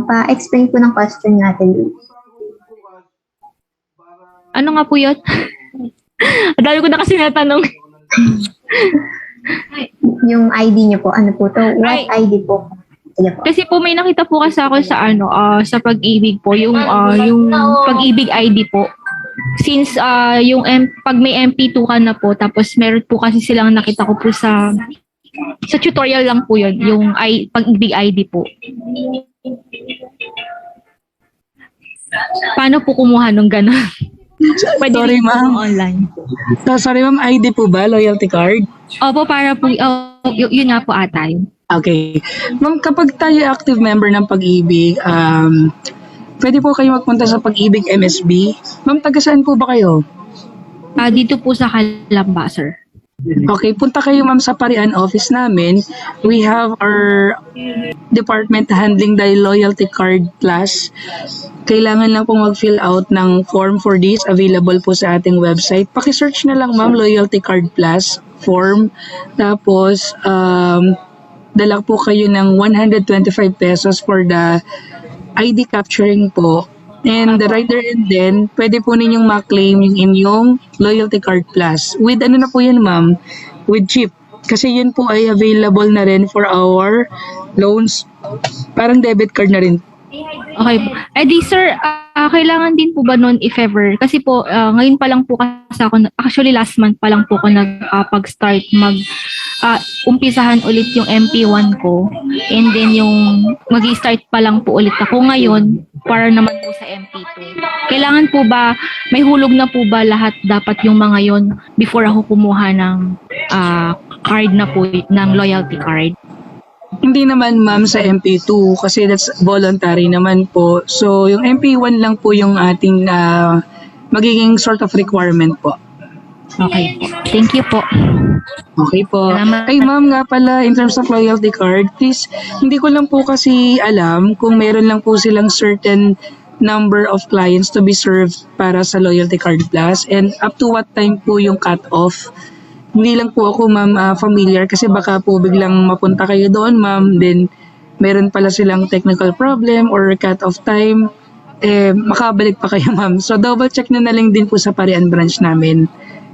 Pa-explain po ng question niya, Ate Luz. Ano nga po yun? Dahil ko na kasi natanong. Yung ID niyo po, ano po to? What ID po? Sige po. Kasi po may nakita po kasi ako sa sa Pag-ibig po, yung Pag-ibig ID po. Since pag may MP2 ka na po, tapos meron po kasi silang nakita ko po sa tutorial lang po yun, yung Pag-ibig ID po. Paano po kumuha nung gano'n? Pwede Sorry rin po ma'am. online. So, sorry ma'am, ID po ba? Loyalty card? Opo, para po, yun nga po ata yun. Okay. Ma'am, kapag tayo active member ng Pag-ibig, pwede po kayo magpunta sa Pag-ibig MSB. Ma'am, taga saan po ba kayo? Dito po sa Kalamba, sir. Okay, punta kayo ma'am sa Parian office namin. We have our department handling the loyalty card plus. Kailangan lang pong mag-fill out ng form for this. Available po sa ating website. Paki-search na lang ma'am, loyalty card plus form. Tapos, dala po kayo ng 125 pesos for the ID capturing po. And right there and then, pwede po ninyong ma-claim yung inyong Loyalty Card Plus. With ano na po yun ma'am? With chip. Kasi yun po ay available na rin for our loans. Parang debit card na rin. Okay po. Di sir, kailangan din po ba nun if ever? Kasi po, ngayon pa lang po kasi ako, actually last month pa lang po ako pag-start umpisahan ulit yung MP1 ko. And then yung mag-start pa lang po ulit ako ngayon para naman po sa MP2. Kailangan po ba, may hulog na po ba lahat dapat yung mga yon before ako kumuha ng card na po, ng loyalty card? Hindi naman ma'am sa MP2 kasi that's voluntary naman po. So yung MP1 lang po yung ating magiging sort of requirement po. Okay po. Thank you po. Okay po. Salamat. Ay ma'am nga pala, in terms of loyalty card, please, hindi ko lang po kasi alam kung meron lang po silang certain number of clients to be served para sa loyalty card plus and up to what time po yung cut-off. Hindi lang po ako ma'am familiar kasi baka po biglang mapunta kayo doon ma'am, then meron pala silang technical problem or cut-off time, makabalik pa kayo ma'am. So double check na lang din po sa Parian branch namin.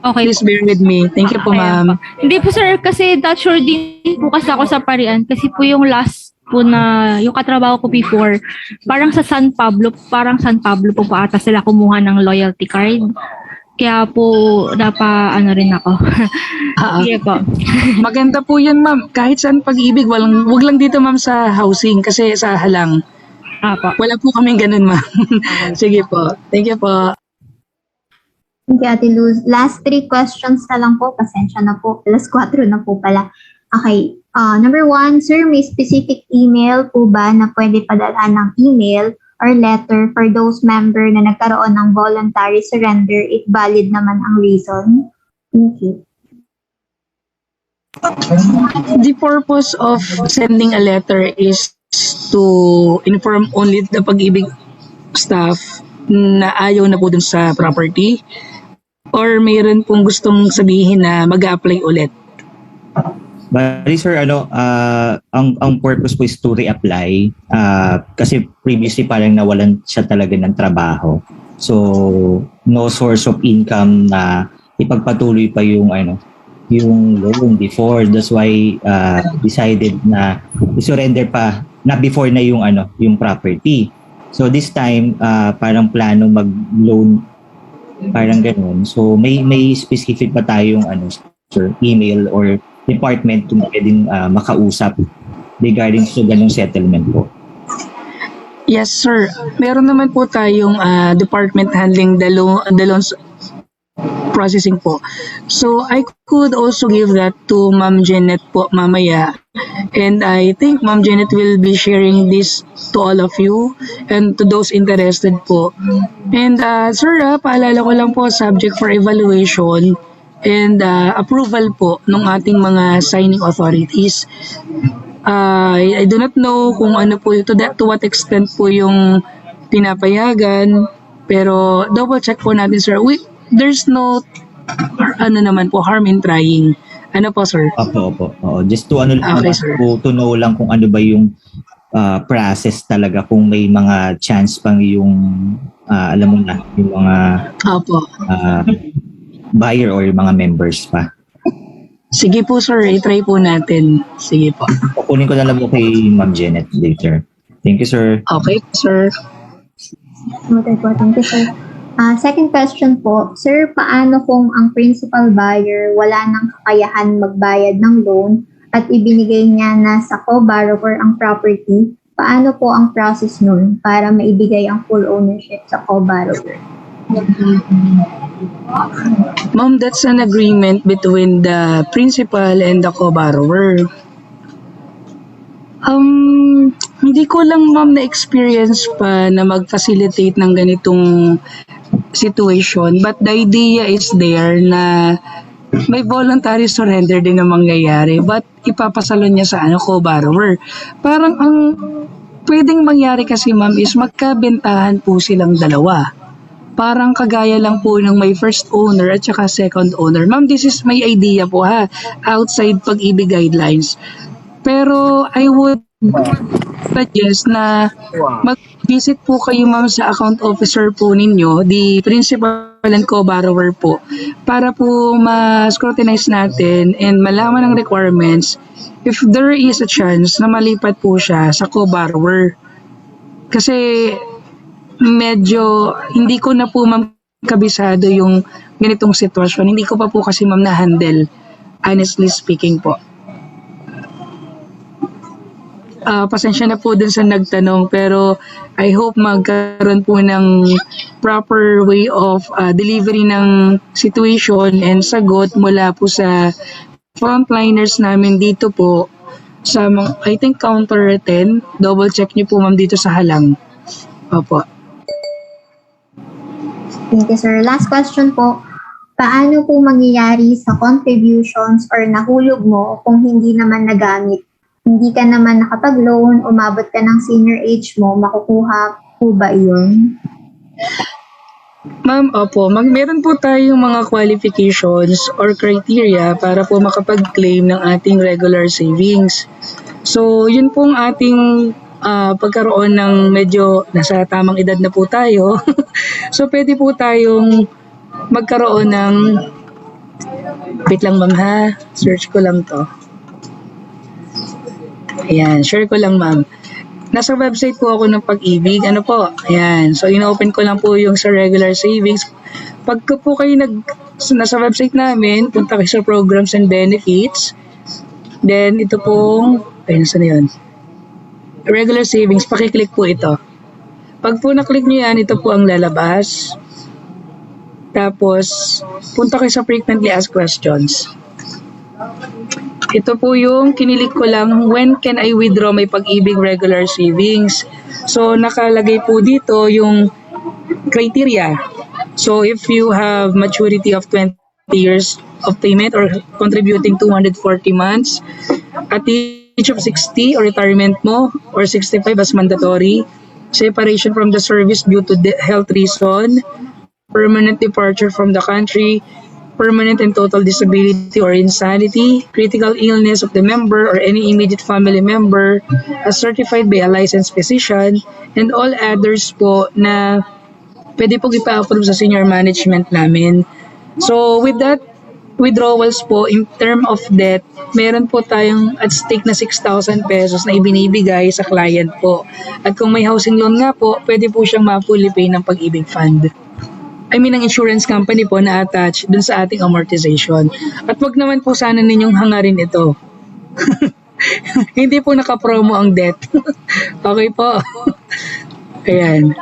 Okay Please po. bear with me. Thank you po ma'am. Hindi po sir, kasi not sure din po kasi ako sa Parian kasi po yung last po na yung katrabaho ko before, parang sa San Pablo po ata sila kumuha ng loyalty card. Kaya po ano rin ako. Sige po. Maganda po yan ma'am. Kahit saan Pag-ibig, wag lang dito ma'am sa housing kasi sa halang. Apo. Wala po kaming ganun ma'am. Sige po. Thank you po. Thank you, Ate Luz. Last 3 questions na lang po. Pasensya na po. Alas 4 na po pala. Okay. Number 1, sir, may specific email po ba na pwede padalhan ng email or letter for those member na nagkaroon ng voluntary surrender if valid naman ang reason? Thank you. The purpose of sending a letter is to inform only the Pag-ibig staff na ayaw na po dun sa property or mayroon pong gustong sabihin na mag-apply ulit. Bali sir, ang purpose po is to reapply kasi previously parang nawalan siya talaga ng trabaho. So, no source of income na ipagpatuloy pa yung loan before. That's why decided na i-surrender pa na before na yung property. So this time parang plano mag-loan parang ganoon. So may specific pa tayong sir, email or department kung pwedeng makausap regarding sa ganung settlement po. Yes sir. Meron naman po tayong department handling the loans processing po. So I could also give that to Ma'am Janet po mamaya. And I think Ma'am Janet will be sharing this to all of you and to those interested po. And sir, paalala ko lang po, subject for evaluation and approval po ng ating mga signing authorities. I do not know kung ano po to what extent po yung pinapayagan, pero double check po natin sir. There's no harm in trying. Ano po sir? Opo. Just to Okay, sir. to know lang kung ano ba yung process talaga, kung may mga chance pang yung alam mo na yung mga Opo. buyer or yung mga members pa. Sige po sir, i-try po natin. Sige po. Kukunin ko na lang po kay Ma'am Janet later. Thank you sir. Okay sir. Noted po. Thank you, sir. Second question po, sir, paano kung ang principal buyer wala nang kakayahan magbayad ng loan at ibinigay niya na sa co-borrower ang property? Paano po ang process nun para maibigay ang full ownership sa co-borrower? Ma'am, that's an agreement between the principal and the co-borrower. Hindi ko lang ma'am na-experience pa na mag-facilitate ng ganitong situation, but the idea is there na may voluntary surrender din na mangyayari, but ipapasalon niya sa co-borrower. Parang ang pwedeng mangyari kasi ma'am is magkabentahan po silang dalawa. Parang kagaya lang po ng may first owner at saka second owner. Ma'am, this is my idea po ha, outside pag-ibig guidelines. Pero I would suggest na mag-visit po kayo ma'am sa account officer po ninyo, the principal and co-borrower po, para po ma-scrutinize natin and malaman ang requirements if there is a chance na malipat po siya sa co-borrower. Kasi medyo hindi ko na po ma'am kabisado yung ganitong sitwasyon. Hindi ko pa po kasi ma'am na-handle, honestly speaking po. Pasensya na po dun sa nagtanong, pero I hope magkaroon po ng proper way of delivery ng situation and sagot mula po sa frontliners namin dito po sa I think counter 10. Double check niyo po ma'am dito sa Halang. Opo. Thank you, sir. Last question po. Paano po mangyayari sa contributions or nahulog mo kung hindi naman nagamit? Hindi ka naman nakapag-loan, umabot ka ng senior age mo, makukuha po ba iyon? Ma'am, opo. Meron po tayong mga qualifications or criteria para po makapag-claim ng ating regular savings. So, yun pong ating pagkaroon ng medyo nasa tamang edad na po tayo. So, pwede po tayong magkaroon ng... Wait lang ma'am ha. Search ko lang to. Ayan, share ko lang ma'am. Nasa website po ako ng Pag-ibig. Ano po? Ayan. So, inopen ko lang po yung sa regular savings. Pagka po kayo nasa website namin, punta kayo sa programs and benefits. Then, ito pong, ayun, saan na yun? Regular savings, pakiclick po ito. Pag po naklik nyo yan, ito po ang lalabas. Tapos, punta kayo sa frequently asked questions. Ito po yung kinilik ko lang, when can I withdraw my Pag-ibig regular savings? So, nakalagay po dito yung criteria. So, if you have maturity of 20 years of payment or contributing 240 months, at the age of 60 or retirement mo, or 65 as mandatory, separation from the service due to health reason, permanent departure from the country, permanent and total disability or insanity, critical illness of the member or any immediate family member as certified by a licensed physician, and all others po na pwede po ipa-approve sa senior management namin. So with that withdrawals po, in term of debt, meron po tayong at stake na 6,000 pesos na ibinibigay sa client po. At kung may housing loan nga po, pwede po siyang ma-fully pay ng Pag-ibig Fund. I mean, ang insurance company po na attach dun sa ating amortization. At wag naman po sana ninyong hangarin ito. Hindi po nakapromo ang debt. Okay po. Ayan.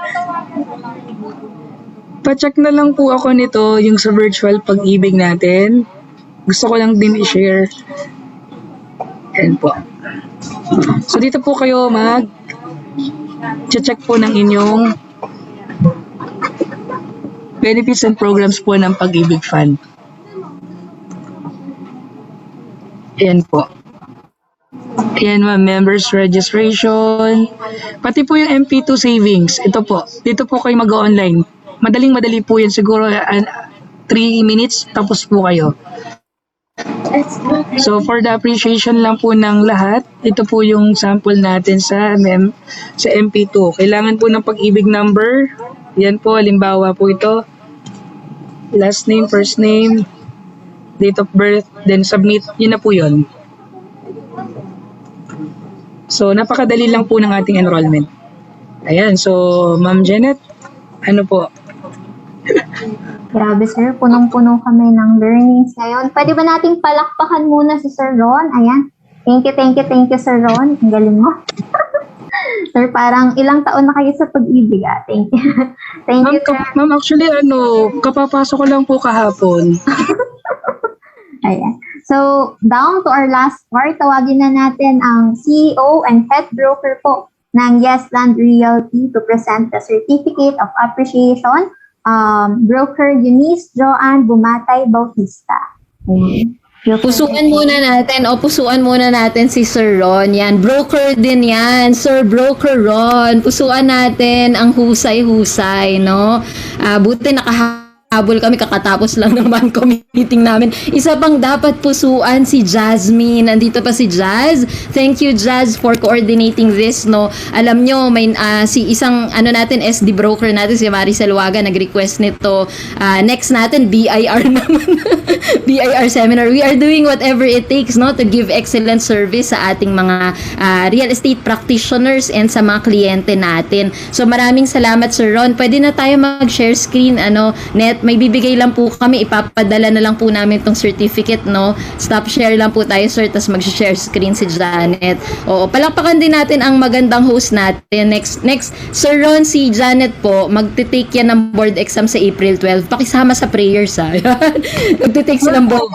Pa-check na lang po ako nito yung sa virtual Pag-ibig natin. Gusto ko lang din i-share. Ayan po. So dito po kayo check po ng inyong benefits and programs po ng Pag-ibig Fund. Ayan po. Ayan ma'am, members registration. Pati po yung MP2 savings. Ito po. Dito po kayo mag-online. Madaling-madali po yan. Siguro 3 minutes tapos po kayo. So for the appreciation lang po ng lahat, ito po yung sample natin sa MP2. Kailangan po ng Pag-ibig number. Yan po, halimbawa po ito. Last name, first name, date of birth, then submit. Yun na po yun. So, napakadali lang po ng ating enrollment. Ayan, so, Ma'am Janet, ano po? Grabe sir, punong-puno kami ng learnings ngayon. Pwede ba nating palakpakan muna si Sir Ron? Ayan. Thank you Sir Ron. Ang galing mo. Sir, parang ilang taon na kayo sa Pag-ibig Thank you. Thank you, sir. Ma'am, actually, kapapasok ko lang po kahapon. Ayan. So, down to our last part, tawagin na natin ang CEO and head broker po ng Yes Land Realty to present the Certificate of Appreciation, Broker Eunice Joanne Bumatay Bautista. Ayan. Pusuan muna natin si Sir Ron. Yan, broker din yan. Sir Broker Ron, pusuan natin ang husay-husay, no? Buti nakahabol kami, kakatapos lang naman meeting namin. Isa pang dapat pusuan si Jasmine. Nandito pa si Jazz. Thank you, Jazz, for coordinating this, no? Alam nyo, may si isang natin, SD broker natin, si Maricel Waga, nag-request nito. Next natin, BIR naman. BIR seminar. We are doing whatever it takes, no, to give excellent service sa ating mga real estate practitioners and sa mga kliyente natin. So maraming salamat, Sir Ron. Pwede na tayo mag-share screen, Net, may bibigay lang po kami, ipapadala na lang po namin tong certificate, no. Stop share lang po tayo, sir, tas mag-share screen si Janet. Oo, palakpakan din natin ang magandang host natin. Next, Sir Ron, si Janet po, magte-take yan ng board exam sa April 12. Pakisama sa prayers, ha. Magte-take silang board.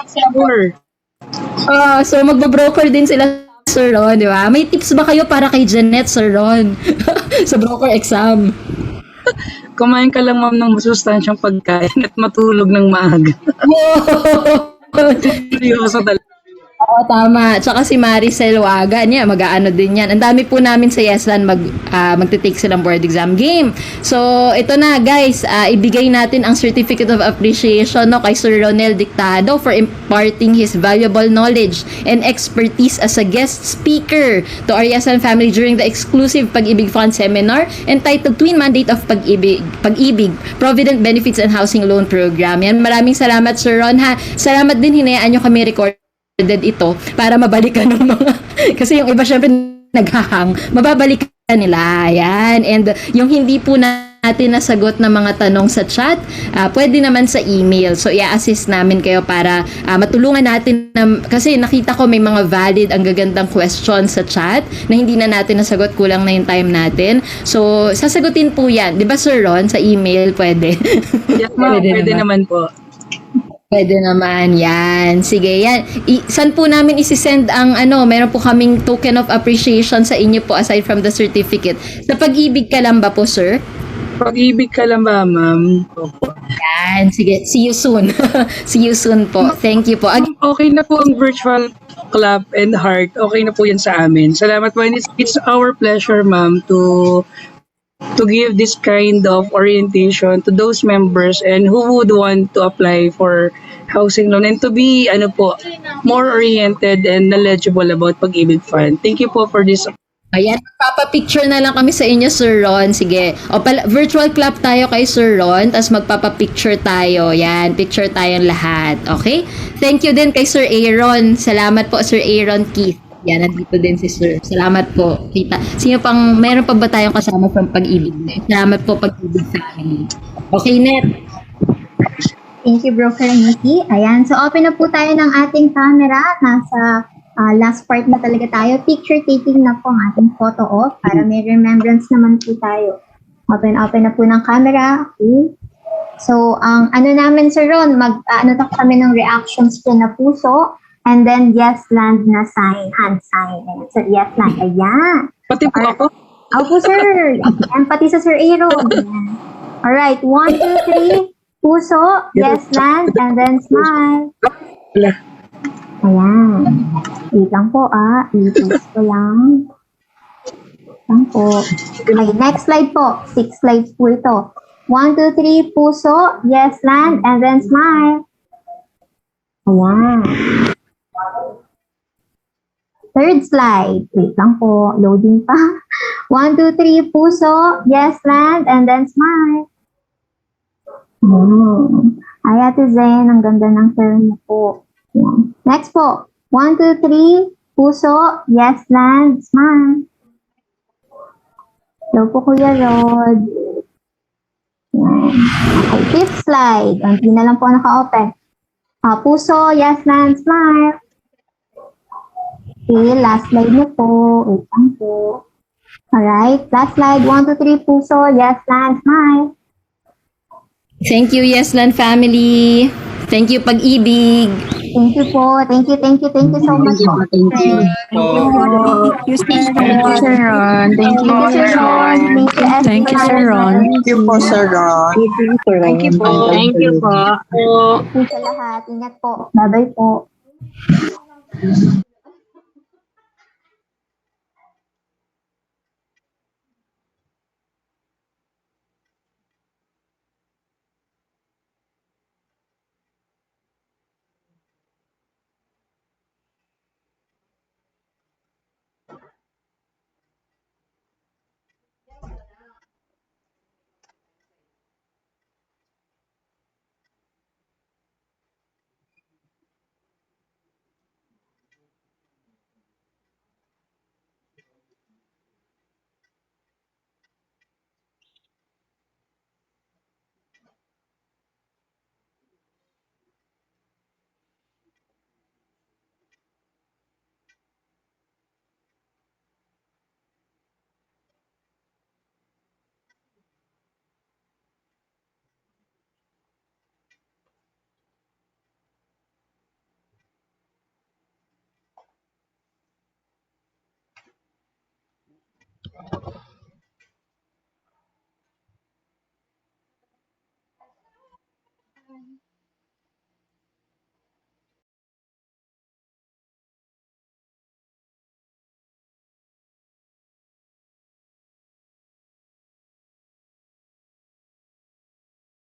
So magbo-broker din sila, Sir Ron, di ba? May tips ba kayo para kay Janet, Sir Ron? Sa broker exam? Kumain ka lang, ma'am, ng masustansyang pagkain at matulog ng maaga. Seryoso talaga. Oo, tama. Tsaka si Maricel Waga, niya, mag-aano din yan. Ang dami po namin sa Yesland, magte-take silang board exam game. So, ito na, guys. Ibigay natin ang Certificate of Appreciation, no, kay Sir Ronel Dictado for imparting his valuable knowledge and expertise as a guest speaker to our Yesland family during the exclusive Pag-ibig Fund seminar entitled Twin Mandate of Pag-ibig, Provident Benefits and Housing Loan Program. Yan, maraming salamat, Sir Ron, ha. Salamat din, hinayaan nyo kami record ito para mabalikan ng mga kasi yung iba syempre naghahang, mababalikan nila yan. And yung hindi po natin nasagot na mga tanong sa chat, pwede naman sa email. So i-assist namin kayo para matulungan natin kasi nakita ko may mga valid ang gagandang questions sa chat na hindi na natin nasagot, kulang na yung time natin. So sasagutin po yan, di ba, Sir Ron, sa email pwede? Yes, ma'am, pwede naman po. Pwede naman, yan. Sige, yan. Saan po namin isi-send ang meron po kaming token of appreciation sa inyo po aside from the certificate. Sa Pag-ibig ka lang ba po, sir? Pag-ibig ka lang ba, ma'am? Opo. Yan, sige. See you soon. See you soon po. Thank you po. Okay na po ang virtual clap and heart. Okay na po yan sa amin. Salamat po. And it's our pleasure, ma'am, to give this kind of orientation to those members and who would want to apply for housing loan and to be more oriented and knowledgeable about Pag-ibig Fund. Thank you po for this. Ayan, magpapapicture na lang kami sa inyo, Sir Ron. Sige. Virtual clap tayo kay Sir Ron, tapos magpapapicture tayo. Yan, picture tayong lahat. Okay? Thank you din kay Sir Aaron. Salamat po, Sir Aaron Keith. Yan, nandito din si Sir. Salamat po. Kita. Meron pa ba tayong kasama from Pag-ibig? Salamat po, Pag-ibig family. Okay, Net. Thank you, Broker Nikki. Ayan, so open na po tayo ng ating camera. Nasa last part na talaga tayo. Picture taking na po ang ating photo off para may remembrance naman po tayo. Open na po ng camera. Okay. So, ang namin, Sir Ron, kami ng reactions po na puso. And then, yes, land na sign, hand sign. Ayan. So, yes, land. Ayan. Pati po ako? Opo, sir. Ayan, pati sa Sir Aaron. Ayan. Alright, 1, 2, 3. Puso, yes, land, and then smile. Ayan. Wait lang po, i-post ko lang. Lang po. Okay, next slide po. 6 slides po ito. 1, 2, 3. Puso, yes, land, and then smile. Ayan. Third slide. Wait lang po. Loading pa. 1, 2, 3. Puso. Yes, land. And then smile. Ay, Ate Zen. Ang ganda ng term mo po. Yan. Next po. 1, 2, 3. Puso. Yes, land. Smile. Hello po, Kuya Rod. Yan. Okay, fifth slide. Hindi na lang po naka-open. Puso. Yes, land. Smile. Okay, last slide na po. Wait lang po. Alright, last slide. 1, 2, 3, puso. Yes, land, smile. Thank you, Yesland family. Thank you, Pag-ibig. Thank you po. Thank you so much po. Thank you. Thank you, Thank you, Sir Ron. Thank you, Sir Ron. Thank you, Sir Ron. Thank you po, Sir Ron. Thank you po. Thank you po. Thank you sa lahat. Ingat po. Bye-bye po.